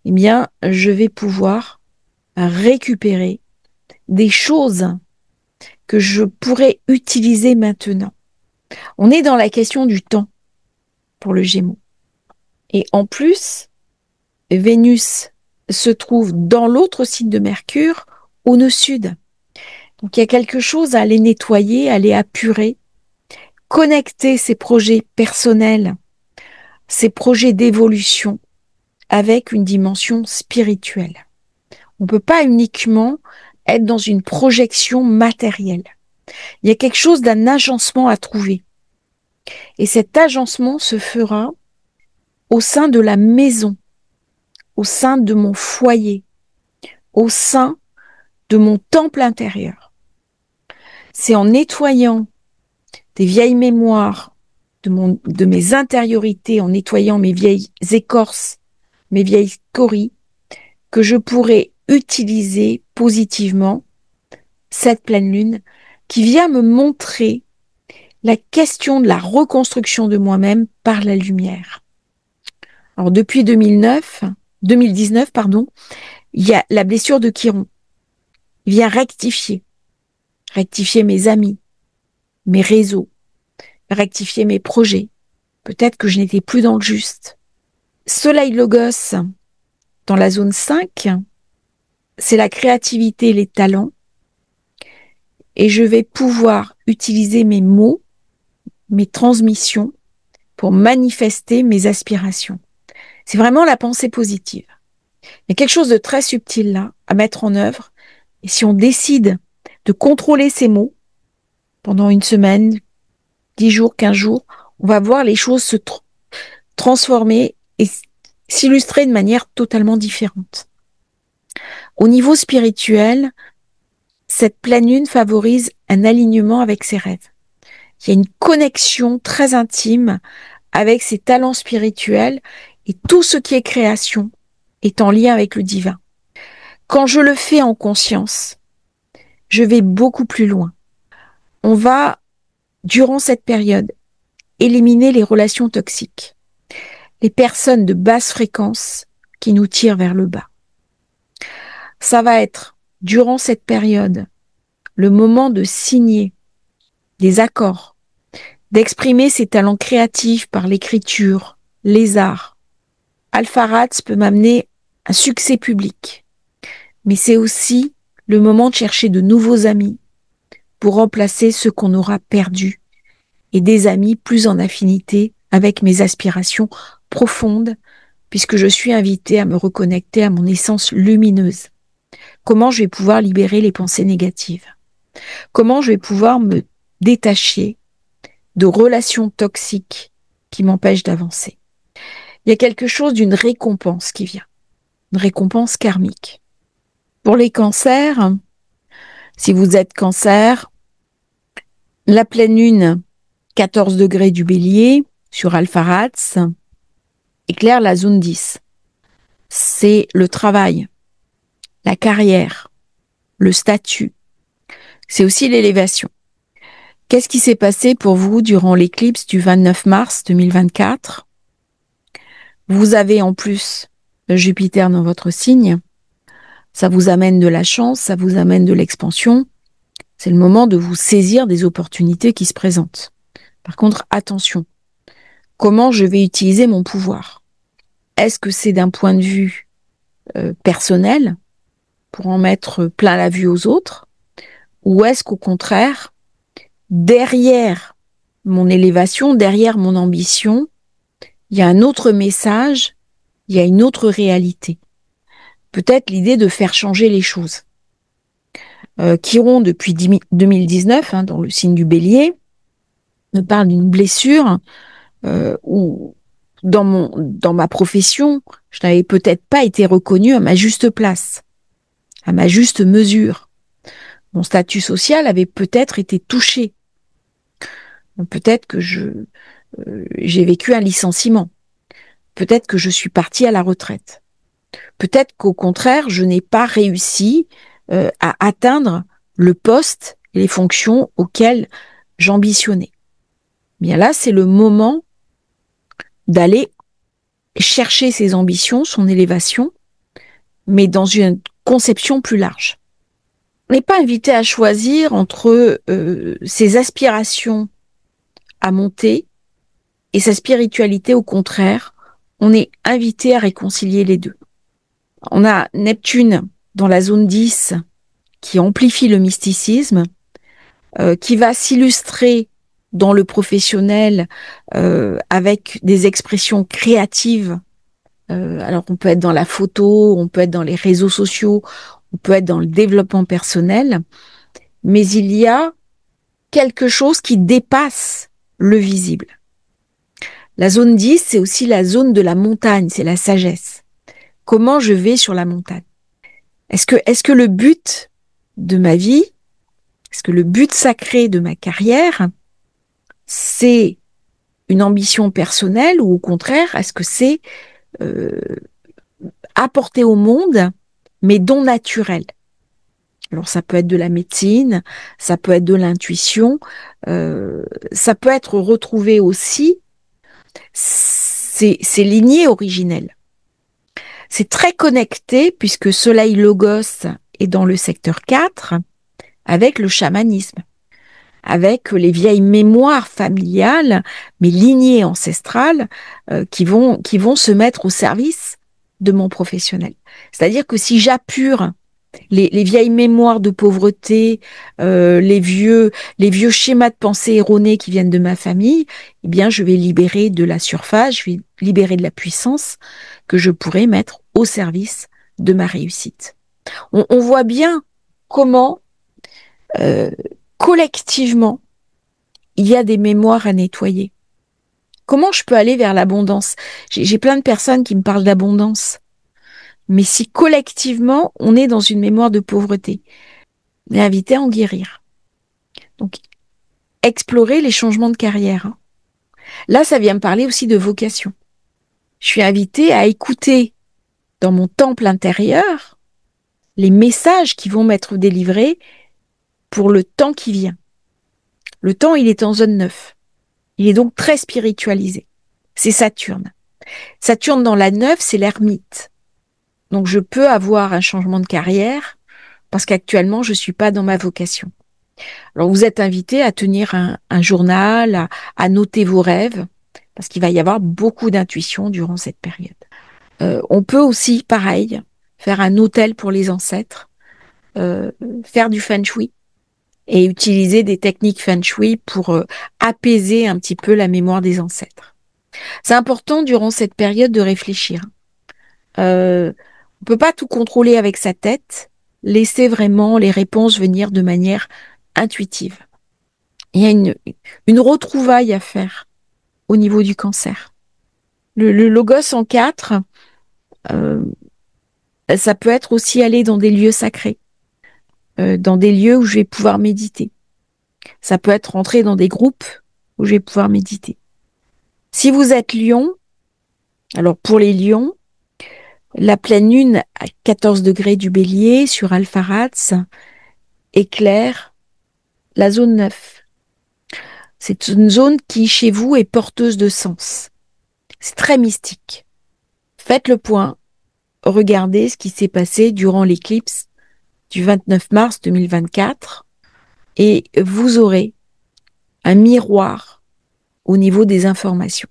eh bien, je vais pouvoir récupérer des choses que je pourrais utiliser maintenant. On est dans la question du temps pour le Gémeaux. Et en plus, Vénus se trouve dans l'autre signe de Mercure, au nœud sud. Donc il y a quelque chose à aller nettoyer, à aller apurer, connecter ces projets personnels, ces projets d'évolution avec une dimension spirituelle. On ne peut pas uniquement être dans une projection matérielle. Il y a quelque chose d'un agencement à trouver. Et cet agencement se fera au sein de la maison, au sein de mon foyer, au sein de mon temple intérieur. C'est en nettoyant des vieilles mémoires, de mes intériorités, en nettoyant mes vieilles écorces, mes vieilles scories, que je pourrai utiliser positivement cette pleine lune qui vient me montrer la question de la reconstruction de moi-même par la lumière. Alors depuis 2019, il y a la blessure de Chiron. Il vient rectifier mes amis, mes réseaux, rectifier mes projets. Peut-être que je n'étais plus dans le juste. Soleil Logos, dans la zone 5, c'est la créativité et les talents. Et je vais pouvoir utiliser mes mots, mes transmissions pour manifester mes aspirations. C'est vraiment la pensée positive. Il y a quelque chose de très subtil là à mettre en œuvre. Et si on décide de contrôler ces mots pendant une semaine, 10 jours, 15 jours, on va voir les choses se transformer et s'illustrer de manière totalement différente. Au niveau spirituel, cette pleine lune favorise un alignement avec ses rêves. Il y a une connexion très intime avec ses talents spirituels et tout ce qui est création est en lien avec le divin. Quand je le fais en conscience, je vais beaucoup plus loin. On va, durant cette période, éliminer les relations toxiques, les personnes de basse fréquence qui nous tirent vers le bas. Ça va être, durant cette période, le moment de signer des accords, d'exprimer ses talents créatifs par l'écriture, les arts. Alpha-Rats peut m'amener un succès public, mais c'est aussi le moment de chercher de nouveaux amis pour remplacer ceux qu'on aura perdus et des amis plus en affinité avec mes aspirations profondes, puisque je suis invitée à me reconnecter à mon essence lumineuse. Comment je vais pouvoir libérer les pensées négatives? Comment je vais pouvoir me détacher de relations toxiques qui m'empêchent d'avancer? Il y a quelque chose d'une récompense qui vient, une récompense karmique. Pour les cancers, si vous êtes cancer, la pleine lune, 14 degrés du Bélier, sur Alpha-Rats, éclaire la zone 10. C'est le travail, la carrière, le statut. C'est aussi l'élévation. Qu'est-ce qui s'est passé pour vous durant l'éclipse du 29 mars 2024? Vous avez en plus Jupiter dans votre signe. Ça vous amène de la chance, ça vous amène de l'expansion. C'est le moment de vous saisir des opportunités qui se présentent. Par contre, attention. Comment je vais utiliser mon pouvoir? Est-ce que c'est d'un point de vue personnel, pour en mettre plein la vue aux autres? Ou est-ce qu'au contraire, derrière mon élévation, derrière mon ambition, il y a un autre message, il y a une autre réalité? Peut-être l'idée de faire changer les choses. Chiron, depuis 2019, dans le signe du Bélier, me parle d'une blessure où dans ma profession, je n'avais peut-être pas été reconnue à ma juste place, à ma juste mesure. Mon statut social avait peut-être été touché. Peut-être que j'ai vécu un licenciement. Peut-être que je suis partie à la retraite. Peut-être qu'au contraire, je n'ai pas réussi à atteindre le poste et les fonctions auxquelles j'ambitionnais. Bien là, c'est le moment d'aller chercher ses ambitions, son élévation, mais dans une conception plus large. On n'est pas invité à choisir entre ses aspirations à monter et sa spiritualité. Au contraire, on est invité à réconcilier les deux. On a Neptune dans la zone 10 qui amplifie le mysticisme, qui va s'illustrer dans le professionnel avec des expressions créatives. Alors on peut être dans la photo, on peut être dans les réseaux sociaux, on peut être dans le développement personnel, mais il y a quelque chose qui dépasse le visible. La zone 10, c'est aussi la zone de la montagne, c'est la sagesse. Comment je vais sur la montagne? Est-ce que le but de ma vie, est-ce que le but sacré de ma carrière, c'est une ambition personnelle ou au contraire, est-ce que c'est apporter au monde mes dons naturels? Alors ça peut être de la médecine, ça peut être de l'intuition, ça peut être retrouver aussi ces lignées originelles. C'est très connecté puisque Soleil Logos est dans le secteur 4 avec le chamanisme, avec les vieilles mémoires familiales, mes lignées ancestrales qui vont se mettre au service de mon professionnel. C'est-à-dire que si j'appure les vieilles mémoires de pauvreté, les vieux schémas de pensée erronés qui viennent de ma famille, eh bien, je vais libérer de la surface, je vais libérer de la puissance que je pourrais mettre au service de ma réussite. On voit bien comment, collectivement, il y a des mémoires à nettoyer. Comment je peux aller vers l'abondance? J'ai plein de personnes qui me parlent d'abondance. Mais si collectivement, on est dans une mémoire de pauvreté, on est invité à en guérir. Donc, explorer les changements de carrière. Là, ça vient me parler aussi de vocation. Je suis invitée à écouter dans mon temple intérieur les messages qui vont m'être délivrés pour le temps qui vient. Le temps, il est en zone 9. Il est donc très spiritualisé. C'est Saturne. Saturne dans la 9, c'est l'ermite. Donc, je peux avoir un changement de carrière parce qu'actuellement, je ne suis pas dans ma vocation. Alors, vous êtes invité à tenir un journal, à noter vos rêves, parce qu'il va y avoir beaucoup d'intuition durant cette période. On peut aussi, pareil, faire un hôtel pour les ancêtres, faire du feng shui et utiliser des techniques feng shui pour apaiser un petit peu la mémoire des ancêtres. C'est important durant cette période de réfléchir. On peut pas tout contrôler avec sa tête, laisser vraiment les réponses venir de manière intuitive. Il y a une retrouvaille à faire au niveau du cancer. Le logos en 4, ça peut être aussi aller dans des lieux sacrés, dans des lieux où je vais pouvoir méditer. Ça peut être rentrer dans des groupes où je vais pouvoir méditer. Si vous êtes Lion, alors pour les Lions, la pleine lune à 14 degrés du Bélier sur Alpharats éclaire la zone 9. C'est une zone qui, chez vous, est porteuse de sens. C'est très mystique. Faites le point. Regardez ce qui s'est passé durant l'éclipse du 29 mars 2024 et vous aurez un miroir au niveau des informations.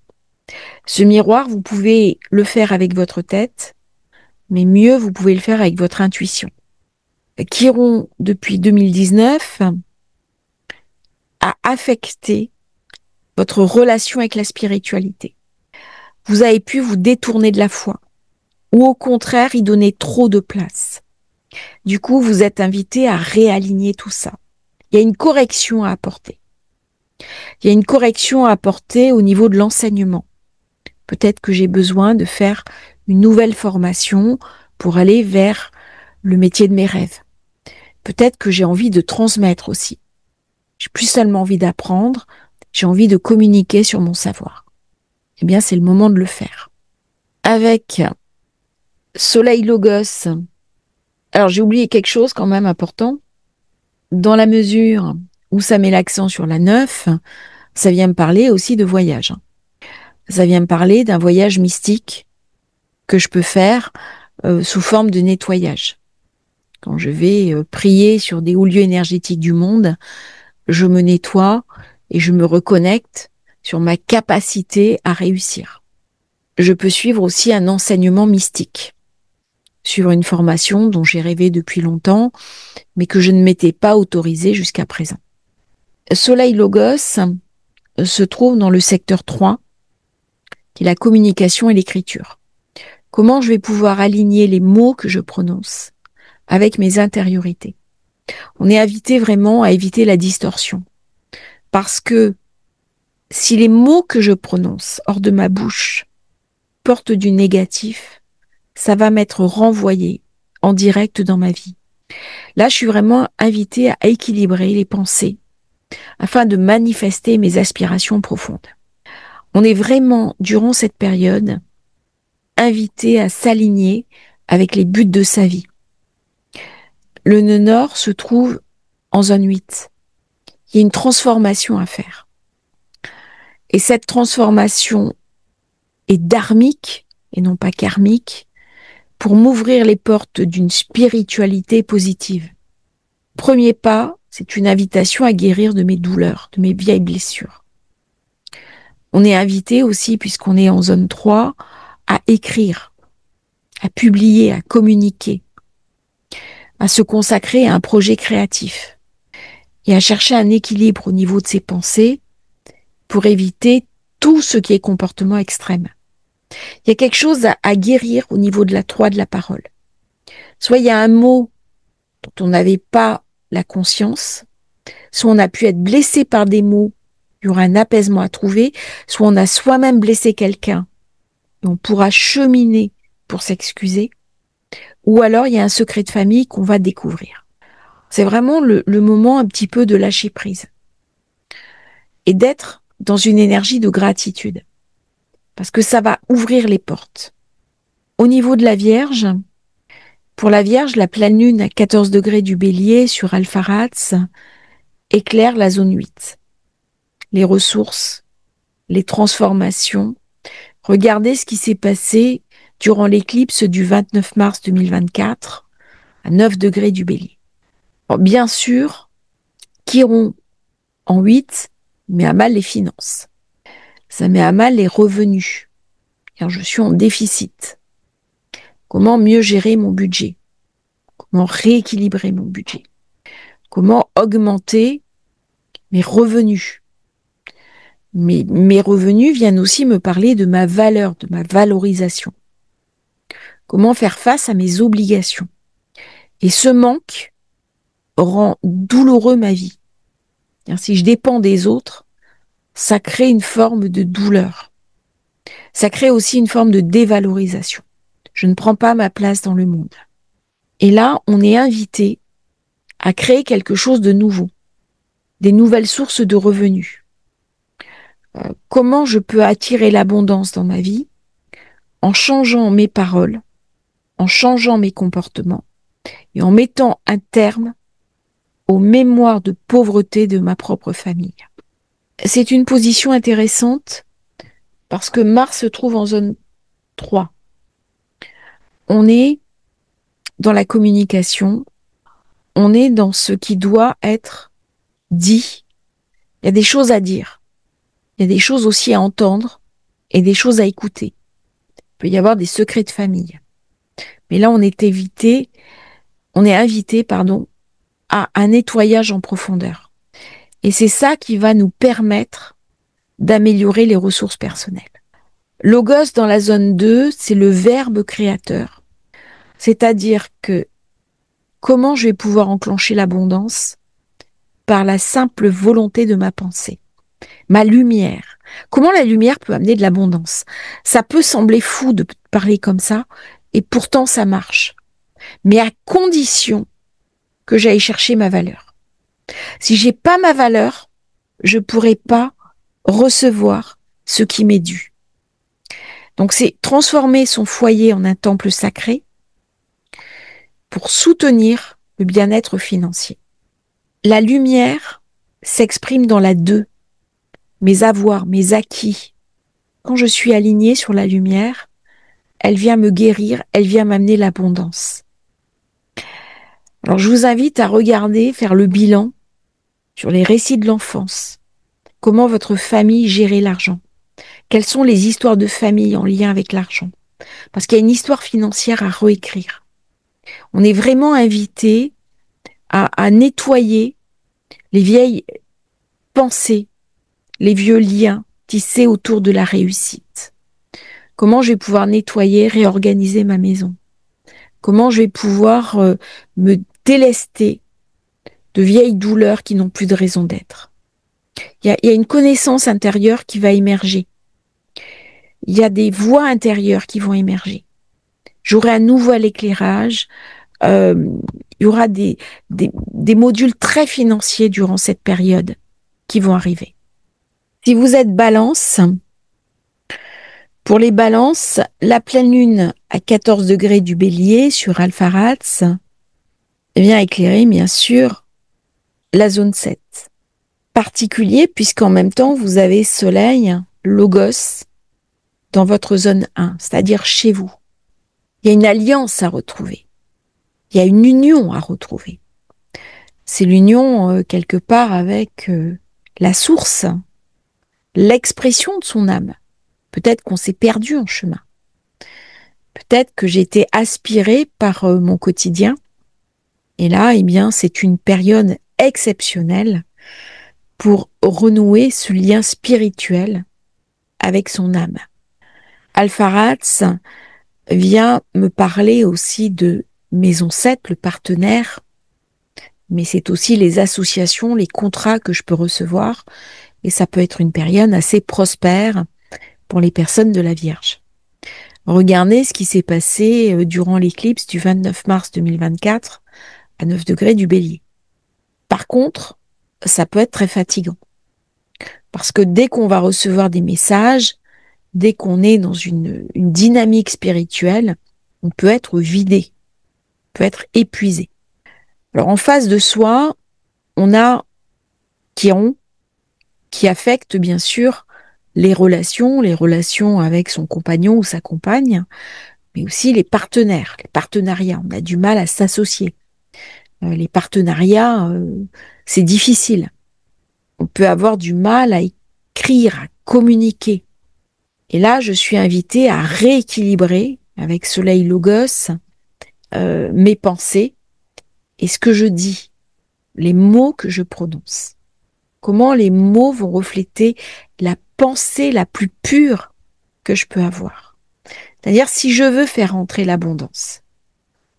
Ce miroir, vous pouvez le faire avec votre tête, mais mieux, vous pouvez le faire avec votre intuition. Chiron, depuis 2019, a affecté votre relation avec la spiritualité. Vous avez pu vous détourner de la foi ou au contraire y donner trop de place. Du coup, vous êtes invité à réaligner tout ça. Il y a une correction à apporter. Il y a une correction à apporter au niveau de l'enseignement. Peut-être que j'ai besoin de faire une nouvelle formation pour aller vers le métier de mes rêves. Peut-être que j'ai envie de transmettre aussi. J'ai plus seulement envie d'apprendre, j'ai envie de communiquer sur mon savoir. Eh bien, c'est le moment de le faire. Avec Soleil Logos, alors j'ai oublié quelque chose quand même important. Dans la mesure où ça met l'accent sur la 9, ça vient me parler aussi de voyage. Ça vient me parler d'un voyage mystique que je peux faire sous forme de nettoyage. Quand je vais prier sur des hauts lieux énergétiques du monde, je me nettoie et je me reconnecte sur ma capacité à réussir. Je peux suivre aussi un enseignement mystique, suivre une formation dont j'ai rêvé depuis longtemps, mais que je ne m'étais pas autorisée jusqu'à présent. Soleil Logos se trouve dans le secteur 3, qui est la communication et l'écriture. Comment je vais pouvoir aligner les mots que je prononce avec mes intériorités. On est invité vraiment à éviter la distorsion. Parce que si les mots que je prononce hors de ma bouche portent du négatif, ça va m'être renvoyé en direct dans ma vie. Là, je suis vraiment invitée à équilibrer les pensées afin de manifester mes aspirations profondes. On est vraiment, durant cette période, invité à s'aligner avec les buts de sa vie. Le nœud nord se trouve en zone 8. Il y a une transformation à faire. Et cette transformation est dharmique et non pas karmique pour m'ouvrir les portes d'une spiritualité positive. Premier pas, c'est une invitation à guérir de mes douleurs, de mes vieilles blessures. On est invité aussi, puisqu'on est en zone 3, à écrire, à publier, à communiquer, à se consacrer à un projet créatif et à chercher un équilibre au niveau de ses pensées pour éviter tout ce qui est comportement extrême. Il y a quelque chose à guérir au niveau de la 3 de la parole. Soit il y a un mot dont on n'avait pas la conscience, soit on a pu être blessé par des mots, il y aura un apaisement à trouver, soit on a soi-même blessé quelqu'un et on pourra cheminer pour s'excuser, ou alors il y a un secret de famille qu'on va découvrir. C'est vraiment le moment un petit peu de lâcher prise et d'être dans une énergie de gratitude, parce que ça va ouvrir les portes. Au niveau de la Vierge, pour la Vierge, la pleine lune à 14 degrés du Bélier sur Alpharats éclaire la zone 8. Les ressources, les transformations. Regardez ce qui s'est passé durant l'éclipse du 29 mars 2024 à 9 degrés du Bélier. Bon, bien sûr, Chiron en 8 met à mal les finances. Ça met à mal les revenus, car je suis en déficit. Comment mieux gérer mon budget? Comment rééquilibrer mon budget? Comment augmenter mes revenus? Mes revenus viennent aussi me parler de ma valeur, de ma valorisation. Comment faire face à mes obligations? Et ce manque rend douloureux ma vie. Si je dépends des autres, ça crée une forme de douleur. Ça crée aussi une forme de dévalorisation. Je ne prends pas ma place dans le monde. Et là, on est invité à créer quelque chose de nouveau, des nouvelles sources de revenus. Comment je peux attirer l'abondance dans ma vie? En changeant mes paroles, en changeant mes comportements et en mettant un terme aux mémoires de pauvreté de ma propre famille. C'est une position intéressante parce que Mars se trouve en zone 3. On est dans la communication, on est dans ce qui doit être dit. Il y a des choses à dire, il y a des choses aussi à entendre et des choses à écouter. Il peut y avoir des secrets de famille. Mais là, on est invité, à un nettoyage en profondeur. Et c'est ça qui va nous permettre d'améliorer les ressources personnelles. Logos dans la zone 2, c'est le verbe créateur. C'est-à-dire que comment je vais pouvoir enclencher l'abondance? Par la simple volonté de ma pensée, ma lumière. Comment la lumière peut amener de l'abondance? Ça peut sembler fou de parler comme ça, et pourtant ça marche. Mais à condition que j'aille chercher ma valeur. Si j'ai pas ma valeur, je pourrai pas recevoir ce qui m'est dû. Donc c'est transformer son foyer en un temple sacré pour soutenir le bien-être financier. La lumière s'exprime dans la 2. Mes avoirs, mes acquis. Quand je suis alignée sur la lumière, elle vient me guérir, elle vient m'amener l'abondance. Alors je vous invite à regarder, faire le bilan sur les récits de l'enfance. Comment votre famille gérait l'argent? Quelles sont les histoires de famille en lien avec l'argent? Parce qu'il y a une histoire financière à réécrire. On est vraiment invité à nettoyer les vieilles pensées, les vieux liens tissés autour de la réussite. Comment je vais pouvoir nettoyer, réorganiser ma maison? Comment je vais pouvoir me délester de vieilles douleurs qui n'ont plus de raison d'être? Il y a une connaissance intérieure qui va émerger. Il y a des voix intérieures qui vont émerger. J'aurai un nouvel éclairage. Il y aura des modules très financiers durant cette période qui vont arriver. Si vous êtes balance, pour les balances, la pleine lune à 14 degrés du bélier sur Alpharats vient éclairer bien sûr la zone 7. Particulier puisqu'en même temps vous avez Soleil, Logos dans votre zone 1, c'est-à-dire chez vous. Il y a une alliance à retrouver. Il y a une union à retrouver. C'est l'union quelque part avec la source, l'expression de son âme. Peut-être qu'on s'est perdu en chemin. Peut-être que j'ai été aspirée par mon quotidien. Et là, eh bien, c'est une période exceptionnelle pour renouer ce lien spirituel avec son âme. Alpharats vient me parler aussi de Maison 7, le partenaire, mais c'est aussi les associations, les contrats que je peux recevoir, et ça peut être une période assez prospère pour les personnes de la Vierge. Regardez ce qui s'est passé durant l'éclipse du 29 mars 2024 à 9 degrés du Bélier. Par contre, ça peut être très fatigant. Parce que dès qu'on va recevoir des messages, dès qu'on est dans une dynamique spirituelle, on peut être vidé, on peut être épuisé. Alors en face de soi, on a Chiron qui affecte bien sûr les relations avec son compagnon ou sa compagne, mais aussi les partenaires, les partenariats. On a du mal à s'associer. Les partenariats, c'est difficile. On peut avoir du mal à écrire, à communiquer. Et là, je suis invitée à rééquilibrer avec Soleil Logos mes pensées et ce que je dis, les mots que je prononce. Comment les mots vont refléter la pensée la plus pure que je peux avoir. C'est-à-dire, si je veux faire rentrer l'abondance,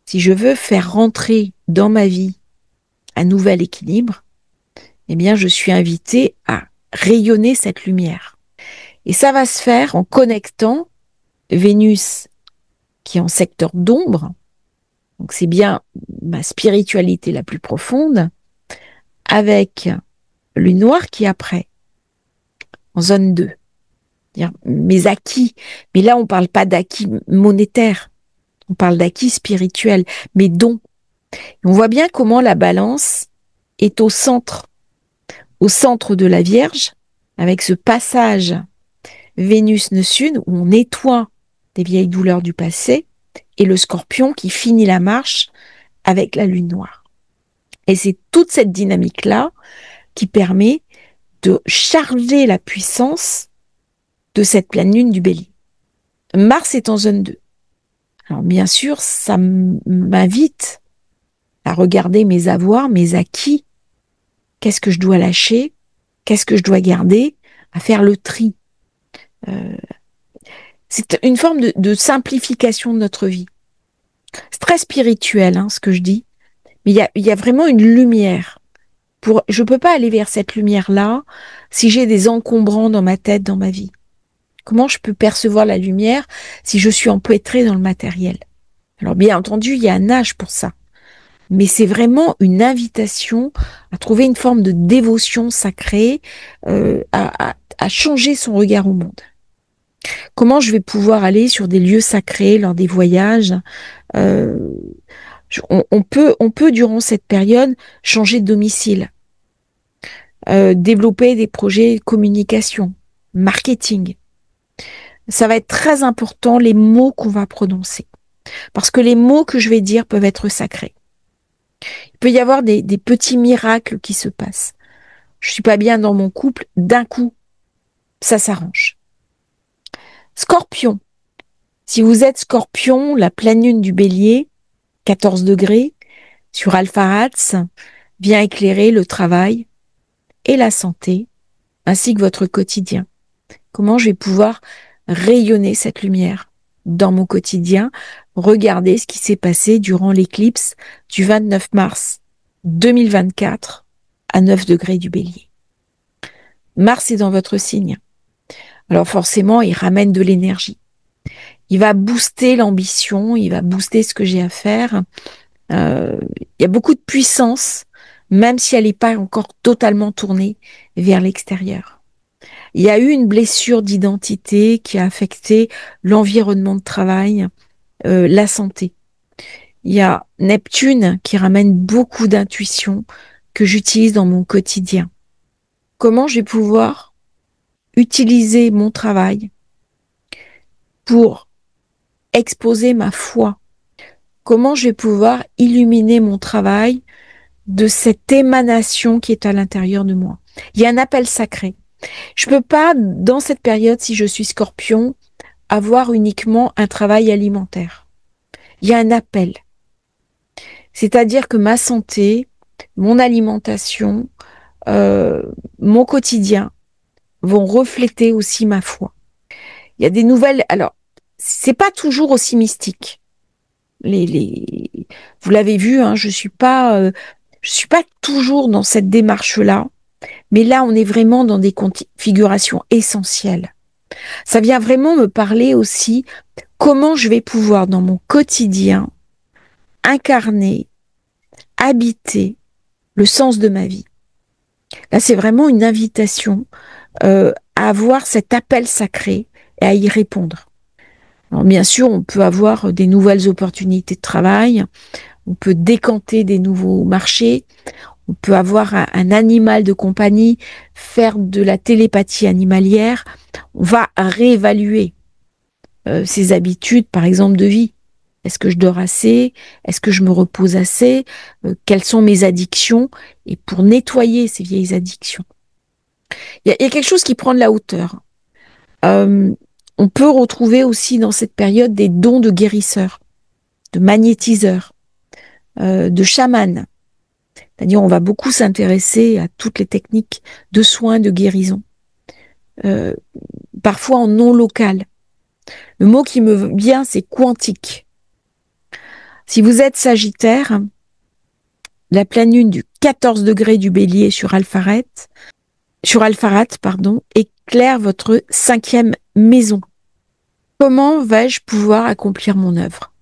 si je veux faire rentrer dans ma vie un nouvel équilibre, eh bien, je suis invitée à rayonner cette lumière. Et ça va se faire en connectant Vénus, qui est en secteur d'ombre, donc c'est bien ma spiritualité la plus profonde, avec Lune noire qui est après, en zone 2. C'est-à-dire mes acquis. Mais là, on ne parle pas d'acquis monétaires, on parle d'acquis spirituels, mes dons. Et on voit bien comment la balance est au centre de la Vierge, avec ce passage Vénus-Sud où on nettoie des vieilles douleurs du passé, et le Scorpion qui finit la marche avec la Lune noire. Et c'est toute cette dynamique-là qui permet de charger la puissance de cette pleine lune du Bélier. Mars est en zone 2. Alors bien sûr, ça m'invite à regarder mes avoirs, mes acquis. Qu'est-ce que je dois lâcher? Qu'est-ce que je dois garder? À faire le tri. C'est une forme de simplification de notre vie. C'est très spirituel, ce que je dis. Mais il y a vraiment une lumière Je peux pas aller vers cette lumière-là si j'ai des encombrants dans ma tête, dans ma vie. Comment je peux percevoir la lumière si je suis empêtrée dans le matériel? Alors bien entendu, il y a un âge pour ça. Mais c'est vraiment une invitation à trouver une forme de dévotion sacrée, à changer son regard au monde. Comment je vais pouvoir aller sur des lieux sacrés lors des voyages? euh, on peut durant cette période changer de domicile, développer des projets de communication, marketing. Ça va être très important les mots qu'on va prononcer, parce que les mots que je vais dire peuvent être sacrés. Il peut y avoir des petits miracles qui se passent. Je suis pas bien dans mon couple, d'un coup, ça s'arrange. Scorpion. Si vous êtes Scorpion, la pleine lune du Bélier, 14 degrés, sur Alpharats, vient éclairer le travail et la santé, ainsi que votre quotidien. Comment je vais pouvoir rayonner cette lumière dans mon quotidien? Regardez ce qui s'est passé durant l'éclipse du 29 mars 2024 à 9 degrés du Bélier. Mars est dans votre signe. Alors forcément, il ramène de l'énergie. Il va booster l'ambition, il va booster ce que j'ai à faire. Il y a beaucoup de puissance, même si elle n'est pas encore totalement tournée vers l'extérieur. Il y a eu une blessure d'identité qui a affecté l'environnement de travail, la santé. Il y a Neptune qui ramène beaucoup d'intuition que j'utilise dans mon quotidien. Comment je vais pouvoir utiliser mon travail pour exposer ma foi? Comment je vais pouvoir illuminer mon travail de cette émanation qui est à l'intérieur de moi? Il y a un appel sacré. Je peux pas, dans cette période, si je suis Scorpion, avoir uniquement un travail alimentaire. Il y a un appel. C'est-à-dire que ma santé, mon alimentation, mon quotidien vont refléter aussi ma foi. Il y a des nouvelles. Alors, c'est pas toujours aussi mystique. Vous l'avez vu, hein, je suis pas toujours dans cette démarche-là. Mais là, on est vraiment dans des configurations essentielles. Ça vient vraiment me parler aussi comment je vais pouvoir, dans mon quotidien, incarner, habiter le sens de ma vie. Là, c'est vraiment une invitation à avoir cet appel sacré et à y répondre. Alors, bien sûr, on peut avoir des nouvelles opportunités de travail, on peut décanter des nouveaux marchés, on peut avoir un animal de compagnie, faire de la télépathie animalière. On va réévaluer ses habitudes, par exemple, de vie. Est-ce que je dors assez? Est-ce que je me repose assez? Quelles sont mes addictions? Et pour nettoyer ces vieilles addictions. Il y a quelque chose qui prend de la hauteur. On peut retrouver aussi dans cette période des dons de guérisseurs, de magnétiseurs, de chamans. C'est-à-dire, on va beaucoup s'intéresser à toutes les techniques de soins, de guérison. Parfois en non local. Le mot qui me vient, c'est quantique. Si vous êtes Sagittaire, la pleine lune du 14 degrés du Bélier sur Alpharat, éclaire votre 5e maison. Comment vais-je pouvoir accomplir mon œuvre?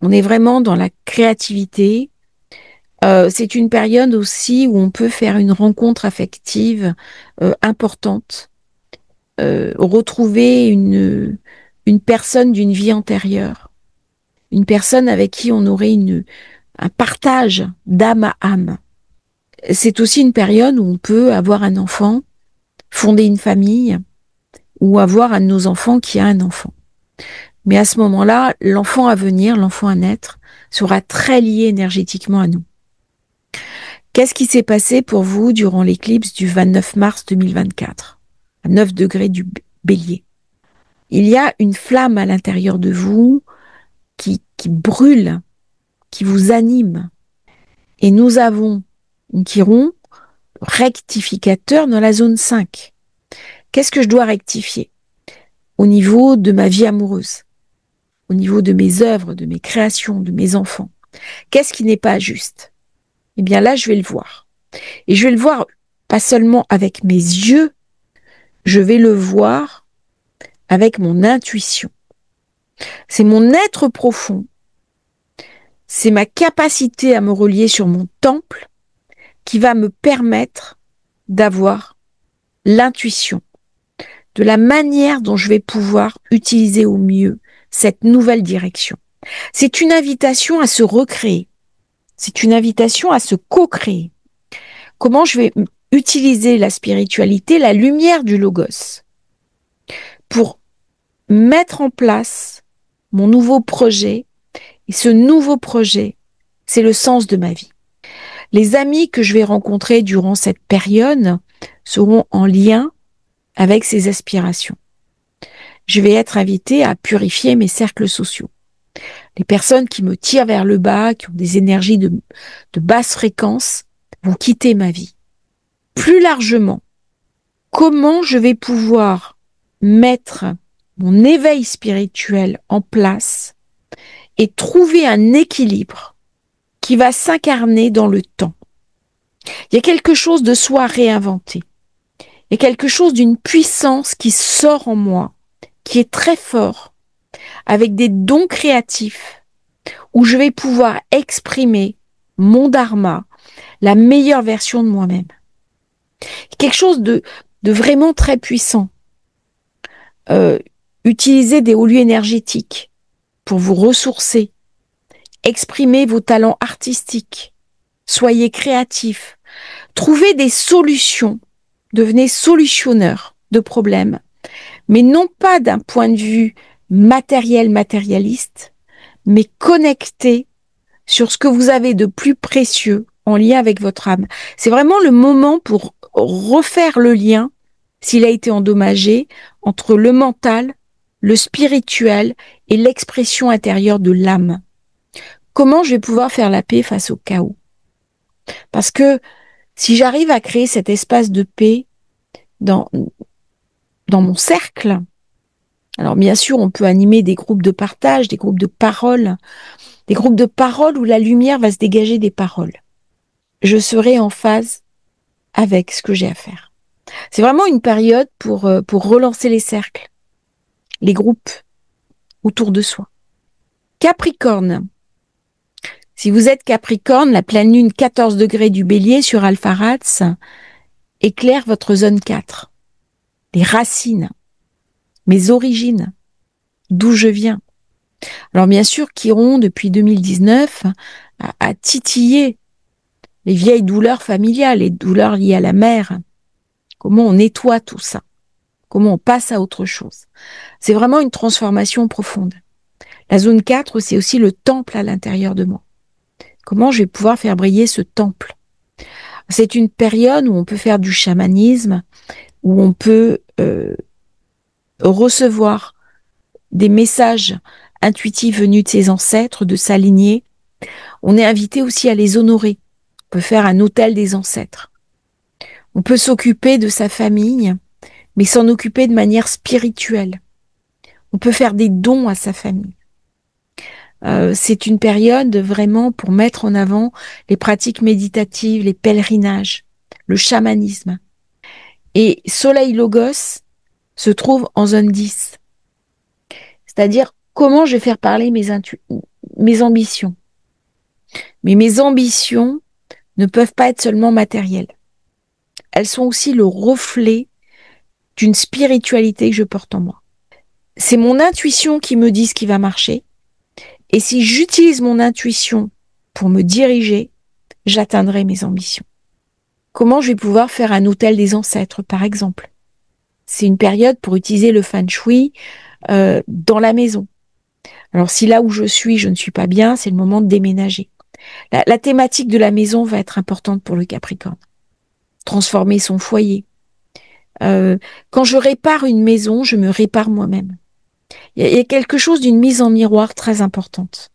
On est vraiment dans la créativité. C'est une période aussi où on peut faire une rencontre affective importante, retrouver une personne d'une vie antérieure, une personne avec qui on aurait un partage d'âme à âme. C'est aussi une période où on peut avoir un enfant, fonder une famille, ou avoir un de nos enfants qui a un enfant. Mais à ce moment-là, l'enfant à venir, l'enfant à naître, sera très lié énergétiquement à nous. Qu'est-ce qui s'est passé pour vous durant l'éclipse du 29 mars 2024, à 9 degrés du Bélier? Il y a une flamme à l'intérieur de vous qui brûle, qui vous anime. Et nous avons une Chiron rectificateur dans la zone 5. Qu'est-ce que je dois rectifier? Au niveau de ma vie amoureuse, au niveau de mes œuvres, de mes créations, de mes enfants. Qu'est-ce qui n'est pas juste? Eh bien là, je vais le voir. Et je vais le voir pas seulement avec mes yeux, je vais le voir avec mon intuition. C'est mon être profond, c'est ma capacité à me relier sur mon temple qui va me permettre d'avoir l'intuition de la manière dont je vais pouvoir utiliser au mieux cette nouvelle direction. C'est une invitation à se recréer. C'est une invitation à se co-créer. Comment je vais utiliser la spiritualité, la lumière du logos, pour mettre en place mon nouveau projet. Et ce nouveau projet, c'est le sens de ma vie. Les amis que je vais rencontrer durant cette période seront en lien avec ces aspirations. Je vais être invitée à purifier mes cercles sociaux. Les personnes qui me tirent vers le bas, qui ont des énergies de basse fréquence, vont quitter ma vie. Plus largement, comment je vais pouvoir mettre mon éveil spirituel en place et trouver un équilibre qui va s'incarner dans le temps. Il y a quelque chose de soi réinventé. Il y a quelque chose d'une puissance qui sort en moi, qui est très fort, avec des dons créatifs, où je vais pouvoir exprimer mon dharma, la meilleure version de moi-même. Quelque chose de vraiment très puissant. Utilisez des hauts lieux énergétiques pour vous ressourcer. Exprimez vos talents artistiques. Soyez créatifs. Trouvez des solutions. Devenez solutionneur de problèmes. Mais non pas d'un point de vue matérialiste, mais connecté sur ce que vous avez de plus précieux en lien avec votre âme. C'est vraiment le moment pour refaire le lien, s'il a été endommagé, entre le mental, le spirituel et l'expression intérieure de l'âme. Comment je vais pouvoir faire la paix face au chaos? Parce que si j'arrive à créer cet espace de paix dans mon cercle, alors bien sûr, on peut animer des groupes de partage, des groupes de parole où la lumière va se dégager des paroles. Je serai en phase avec ce que j'ai à faire. C'est vraiment une période pour relancer les cercles, les groupes autour de soi. Capricorne. Si vous êtes Capricorne, la pleine lune 14 degrés du Bélier sur Alpharats éclaire votre zone 4. Les racines, mes origines, d'où je viens. Alors bien sûr, Chiron, depuis 2019, a titillé les vieilles douleurs familiales, les douleurs liées à la mère. Comment on nettoie tout ça? Comment on passe à autre chose? C'est vraiment une transformation profonde. La zone 4, c'est aussi le temple à l'intérieur de moi. Comment je vais pouvoir faire briller ce temple? C'est une période où on peut faire du chamanisme, où on peut recevoir des messages intuitifs venus de ses ancêtres, de sa lignée. On est invité aussi à les honorer. On peut faire un autel des ancêtres. On peut s'occuper de sa famille, mais s'en occuper de manière spirituelle. On peut faire des dons à sa famille. C'est une période vraiment pour mettre en avant les pratiques méditatives, les pèlerinages, le chamanisme. Et Soleil Logos se trouve en zone 10. C'est-à-dire comment je vais faire parler mes ambitions. Mais mes ambitions ne peuvent pas être seulement matérielles. Elles sont aussi le reflet d'une spiritualité que je porte en moi. C'est mon intuition qui me dit ce qui va marcher. Et si j'utilise mon intuition pour me diriger, j'atteindrai mes ambitions. Comment je vais pouvoir faire un autel des ancêtres, par exemple? C'est une période pour utiliser le feng shui dans la maison. Alors si là où je ne suis pas bien, c'est le moment de déménager. La thématique de la maison va être importante pour le Capricorne. Transformer son foyer. Quand je répare une maison, je me répare moi-même. Il y a quelque chose d'une mise en miroir très importante.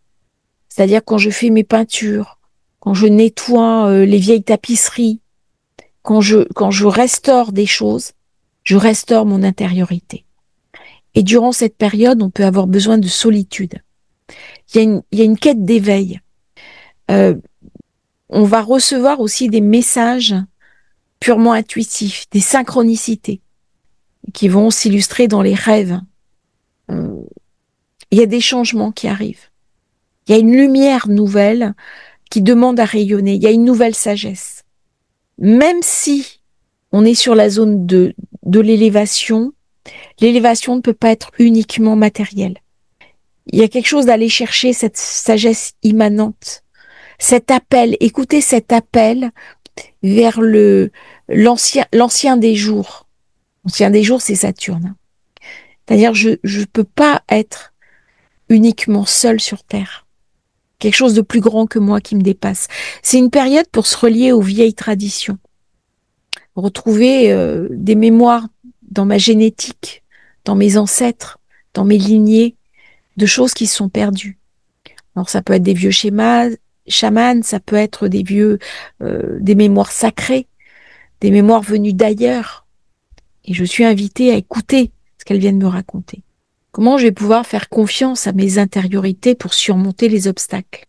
C'est-à-dire quand je fais mes peintures, quand je nettoie les vieilles tapisseries, quand je restaure des choses, je restaure mon intériorité. Et durant cette période, on peut avoir besoin de solitude. Il y a une quête d'éveil. on va recevoir aussi des messages purement intuitifs, des synchronicités qui vont s'illustrer dans les rêves. Il y a des changements qui arrivent. Il y a une lumière nouvelle qui demande à rayonner. Il y a une nouvelle sagesse. Même si on est sur la zone de l'élévation, l'élévation ne peut pas être uniquement matérielle. Il y a quelque chose d'aller chercher cette sagesse immanente, cet appel. Écoutez cet appel vers l'ancien des jours. L'ancien des jours, c'est Saturne. C'est-à-dire, je peux pas être uniquement seul sur Terre. Quelque chose de plus grand que moi qui me dépasse. C'est une période pour se relier aux vieilles traditions. Retrouver des mémoires dans ma génétique, dans mes ancêtres, dans mes lignées, de choses qui se sont perdues. Alors ça peut être des vieux schémas, chamans, ça peut être des mémoires sacrées, des mémoires venues d'ailleurs. Et je suis invitée à écouter ce qu'elles viennent me raconter. Comment je vais pouvoir faire confiance à mes intériorités pour surmonter les obstacles?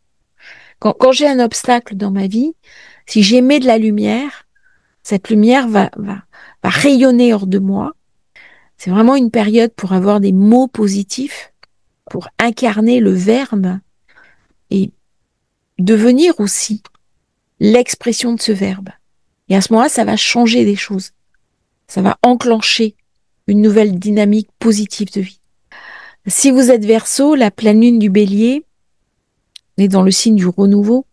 Quand j'ai un obstacle dans ma vie, si j'émets de la lumière, cette lumière va rayonner hors de moi. C'est vraiment une période pour avoir des mots positifs, pour incarner le verbe et devenir aussi l'expression de ce verbe. Et à ce moment-là, ça va changer des choses. Ça va enclencher une nouvelle dynamique positive de vie. Si vous êtes Verseau, la pleine lune du Bélier, on est dans le signe du renouveau.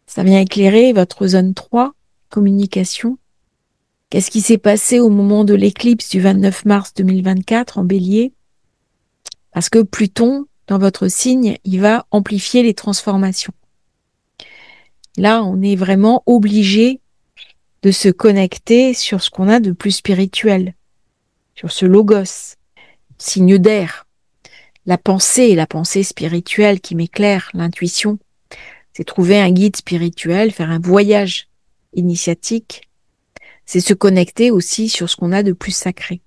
Ça vient éclairer votre zone 3, communication. Qu'est-ce qui s'est passé au moment de l'éclipse du 29 mars 2024 en Bélier? Parce que Pluton, dans votre signe, il va amplifier les transformations. Là, on est vraiment obligé de se connecter sur ce qu'on a de plus spirituel, sur ce logos, signe d'air. La pensée spirituelle qui m'éclaire, l'intuition, c'est trouver un guide spirituel, faire un voyage initiatique, c'est se connecter aussi sur ce qu'on a de plus sacré.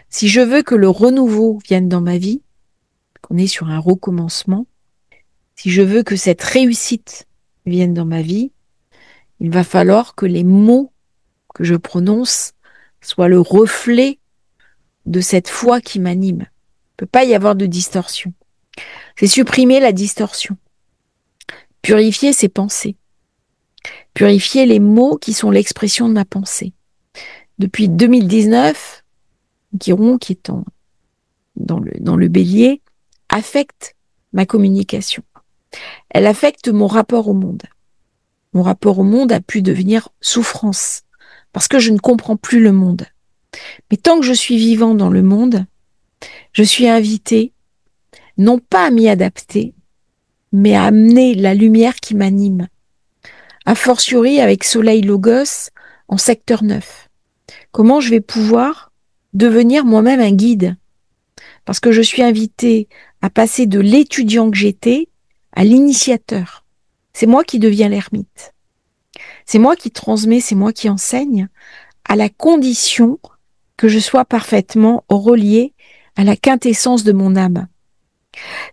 Si je veux que le renouveau vienne dans ma vie, qu'on est sur un recommencement, si je veux que cette réussite vienne dans ma vie, il va falloir que les mots que je prononce soient le reflet de cette foi qui m'anime. Il ne peut pas y avoir de distorsion. C'est supprimer la distorsion. Purifier ses pensées. Purifier les mots qui sont l'expression de ma pensée. Depuis 2019, Chiron, qui est dans le Bélier, affecte ma communication. Elle affecte mon rapport au monde. Mon rapport au monde a pu devenir souffrance, parce que je ne comprends plus le monde. Mais tant que je suis vivant dans le monde, je suis invitée, non pas à m'y adapter, mais à amener la lumière qui m'anime. A fortiori avec Soleil Logos en secteur 9. Comment je vais pouvoir devenir moi-même un guide? Parce que je suis invitée à passer de l'étudiant que j'étais à l'initiateur. C'est moi qui deviens l'ermite. C'est moi qui transmets, c'est moi qui enseigne, à la condition que je sois parfaitement relié à la quintessence de mon âme.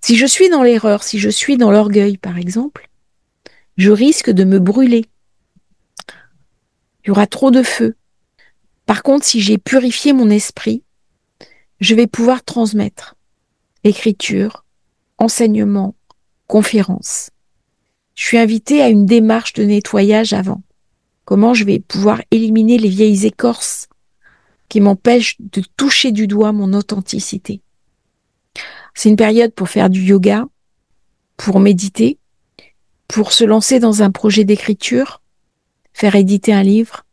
Si je suis dans l'erreur, si je suis dans l'orgueil, par exemple, je risque de me brûler. Il y aura trop de feu. Par contre, si j'ai purifié mon esprit, je vais pouvoir transmettre écriture, enseignement, conférence. Je suis invitée à une démarche de nettoyage avant. Comment je vais pouvoir éliminer les vieilles écorces qui m'empêchent de toucher du doigt mon authenticité. C'est une période pour faire du yoga, pour méditer, pour se lancer dans un projet d'écriture, faire éditer un livre,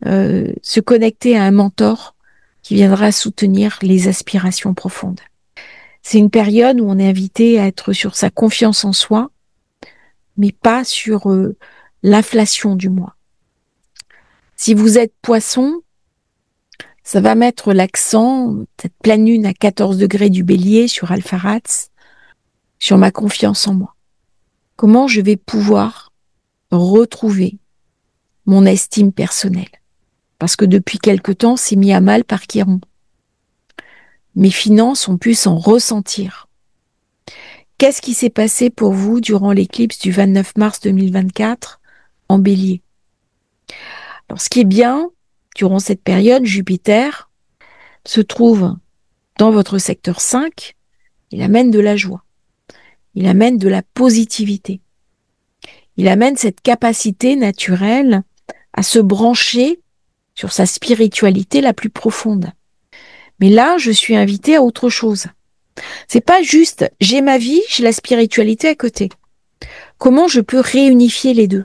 se connecter à un mentor qui viendra soutenir les aspirations profondes. C'est une période où on est invité à être sur sa confiance en soi, mais pas sur l'inflation du moi. Si vous êtes Poisson, ça va mettre l'accent, cette pleine lune à 14 degrés du Bélier sur Alpharatz, sur ma confiance en moi. Comment je vais pouvoir retrouver mon estime personnelle? Parce que depuis quelque temps, c'est mis à mal par Chiron. Mes finances ont pu s'en ressentir. Qu'est-ce qui s'est passé pour vous durant l'éclipse du 29 mars 2024 en Bélier? Alors, ce qui est bien, durant cette période, Jupiter se trouve dans votre secteur 5, il amène de la joie, il amène de la positivité, il amène cette capacité naturelle à se brancher sur sa spiritualité la plus profonde. Mais là, je suis invitée à autre chose. C'est pas juste, j'ai ma vie, j'ai la spiritualité à côté. Comment je peux réunifier les deux?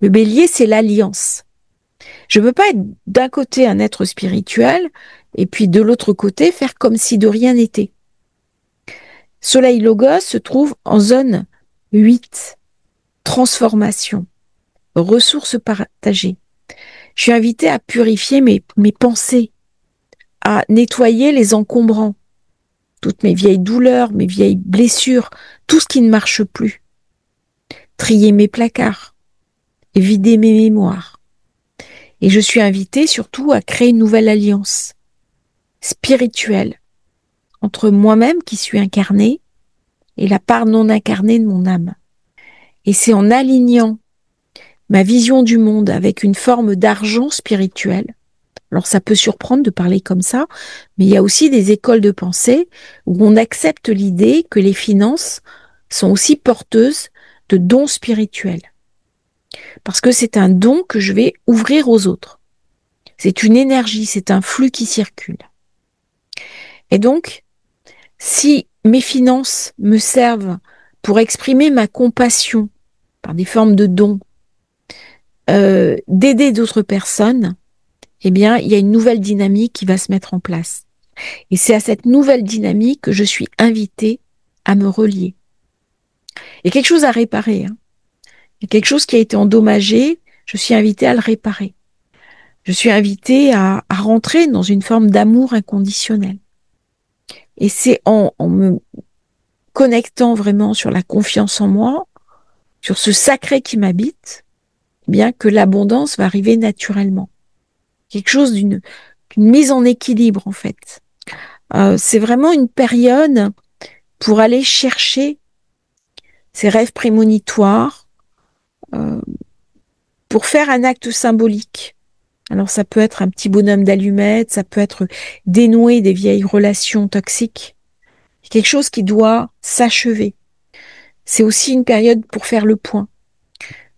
Le bélier, c'est l'alliance. Je ne peux pas être d'un côté un être spirituel et puis de l'autre côté faire comme si de rien n'était. Soleil Logos se trouve en zone 8, transformation, ressources partagées. Je suis invitée à purifier mes pensées, à nettoyer les encombrants, toutes mes vieilles douleurs, mes vieilles blessures, tout ce qui ne marche plus. Trier mes placards et vider mes mémoires. Et je suis invitée surtout à créer une nouvelle alliance spirituelle entre moi-même qui suis incarnée et la part non incarnée de mon âme. Et c'est en alignant ma vision du monde avec une forme d'argent spirituel. Alors ça peut surprendre de parler comme ça, mais il y a aussi des écoles de pensée où on accepte l'idée que les finances sont aussi porteuses de dons spirituels. Parce que c'est un don que je vais ouvrir aux autres. C'est une énergie, c'est un flux qui circule. Et donc, si mes finances me servent pour exprimer ma compassion par des formes de dons, d'aider d'autres personnes, eh bien, il y a une nouvelle dynamique qui va se mettre en place. Et c'est à cette nouvelle dynamique que je suis invitée à me relier. Il y a quelque chose à réparer. Il y a quelque chose qui a été endommagé, je suis invitée à le réparer. Je suis invitée à rentrer dans une forme d'amour inconditionnel. Et c'est en me connectant vraiment sur la confiance en moi, sur ce sacré qui m'habite, bien que l'abondance va arriver naturellement. Quelque chose d'une mise en équilibre, en fait. C'est vraiment une période pour aller chercher ces rêves prémonitoires, pour faire un acte symbolique. Alors ça peut être un petit bonhomme d'allumettes, ça peut être dénouer des vieilles relations toxiques. Quelque chose qui doit s'achever. C'est aussi une période pour faire le point.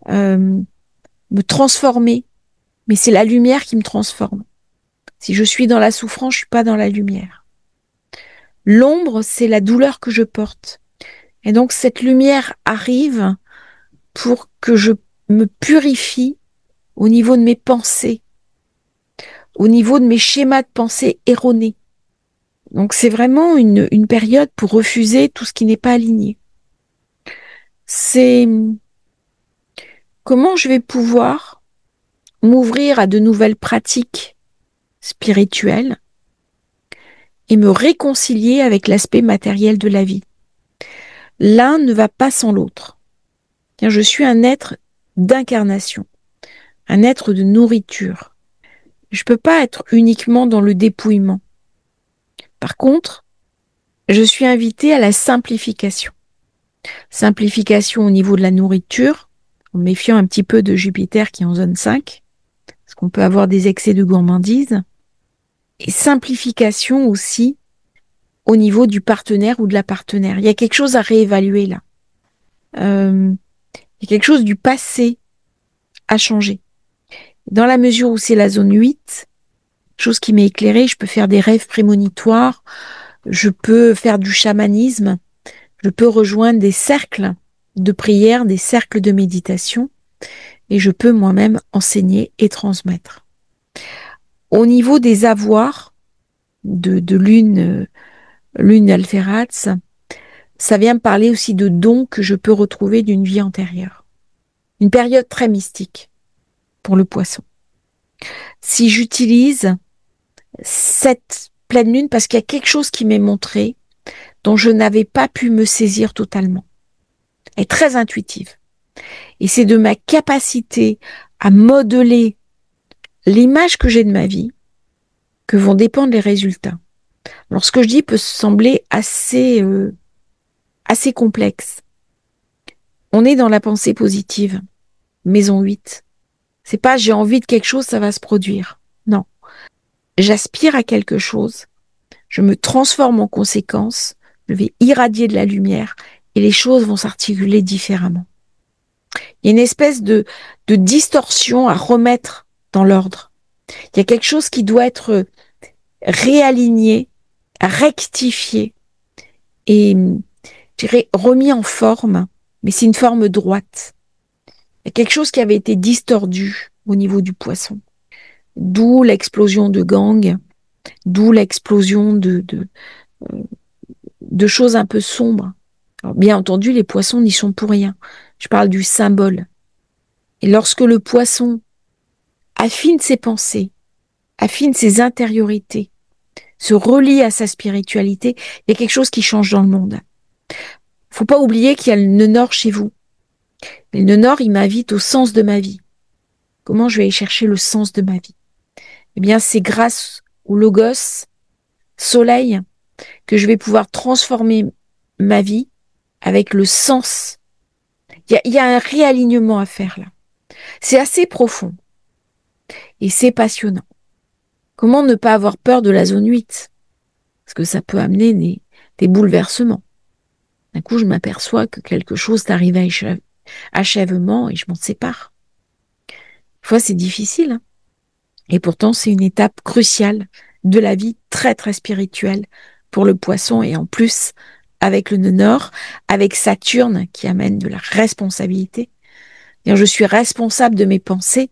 Me transformer, mais c'est la lumière qui me transforme. Si je suis dans la souffrance, je suis pas dans la lumière. L'ombre, c'est la douleur que je porte. Et donc cette lumière arrive pour que je me purifie au niveau de mes pensées, au niveau de mes schémas de pensée erronés. Donc c'est vraiment une période pour refuser tout ce qui n'est pas aligné. C'est comment je vais pouvoir m'ouvrir à de nouvelles pratiques spirituelles et me réconcilier avec l'aspect matériel de la vie. L'un ne va pas sans l'autre. Je suis un être d'incarnation, un être de nourriture. Je ne peux pas être uniquement dans le dépouillement. Par contre, je suis invitée à la simplification. Simplification au niveau de la nourriture, en méfiant un petit peu de Jupiter qui est en zone 5, parce qu'on peut avoir des excès de gourmandise. Et simplification aussi au niveau du partenaire ou de la partenaire. Il y a quelque chose à réévaluer là. Il y a quelque chose du passé à changer. Dans la mesure où c'est la zone 8, chose qui m'est éclairée, je peux faire des rêves prémonitoires, je peux faire du chamanisme, je peux rejoindre des cercles de prière, des cercles de méditation, et je peux moi-même enseigner et transmettre. Au niveau des avoirs de lune Alphératz, ça vient me parler aussi de dons que je peux retrouver d'une vie antérieure. Une période très mystique pour le poisson. Si j'utilise cette pleine lune, parce qu'il y a quelque chose qui m'est montré dont je n'avais pas pu me saisir totalement. Elle est très intuitive. Et c'est de ma capacité à modeler l'image que j'ai de ma vie que vont dépendre les résultats. Alors ce que je dis peut sembler assez assez complexe. On est dans la pensée positive. Maison 8. C'est pas j'ai envie de quelque chose, ça va se produire. Non. J'aspire à quelque chose. Je me transforme en conséquence. Je vais irradier de la lumière et les choses vont s'articuler différemment. Il y a une espèce de distorsion à remettre dans l'ordre. Il y a quelque chose qui doit être réaligné, rectifié et, je dirais, remis en forme, mais c'est une forme droite. Il y a quelque chose qui avait été distordu au niveau du poisson. D'où l'explosion de gangs, d'où l'explosion de choses un peu sombres. Alors, bien entendu, les poissons n'y sont pour rien. Je parle du symbole. Et lorsque le poisson affine ses pensées, affine ses intériorités, se relie à sa spiritualité, il y a quelque chose qui change dans le monde. Faut pas oublier qu'il y a le nœud nord chez vous. Mais le nœud nord, il m'invite au sens de ma vie. Comment je vais aller chercher le sens de ma vie? Eh bien, c'est grâce au logos, soleil, que je vais pouvoir transformer ma vie avec le sens. Il y a un réalignement à faire là. C'est assez profond et c'est passionnant. Comment ne pas avoir peur de la zone 8? Parce que ça peut amener des bouleversements. D'un coup, je m'aperçois que quelque chose est arrivé à achèvement et je m'en sépare. Des fois, c'est difficile. Hein. Et pourtant, c'est une étape cruciale de la vie, très, très spirituelle pour le poisson. Et en plus, avec le nœud nord, avec Saturne qui amène de la responsabilité. Je suis responsable de mes pensées.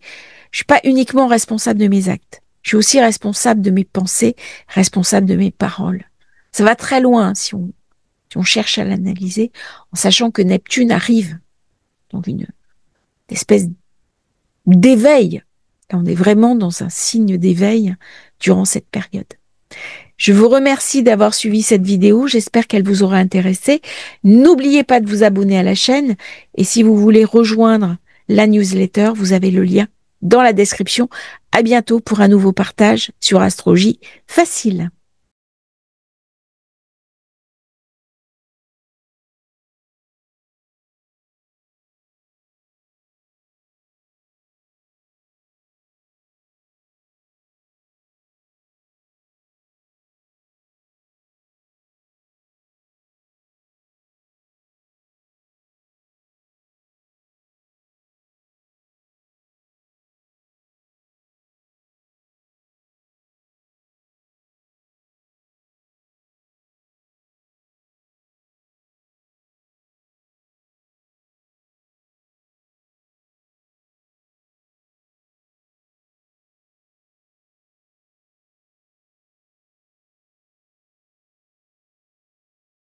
Je suis pas uniquement responsable de mes actes. Je suis aussi responsable de mes pensées, responsable de mes paroles. Ça va très loin si on cherche à l'analyser, en sachant que Neptune arrive dans une espèce d'éveil. On est vraiment dans un signe d'éveil durant cette période. Je vous remercie d'avoir suivi cette vidéo. J'espère qu'elle vous aura intéressé. N'oubliez pas de vous abonner à la chaîne. Et si vous voulez rejoindre la newsletter, vous avez le lien dans la description. À bientôt pour un nouveau partage sur Astrologie Facile.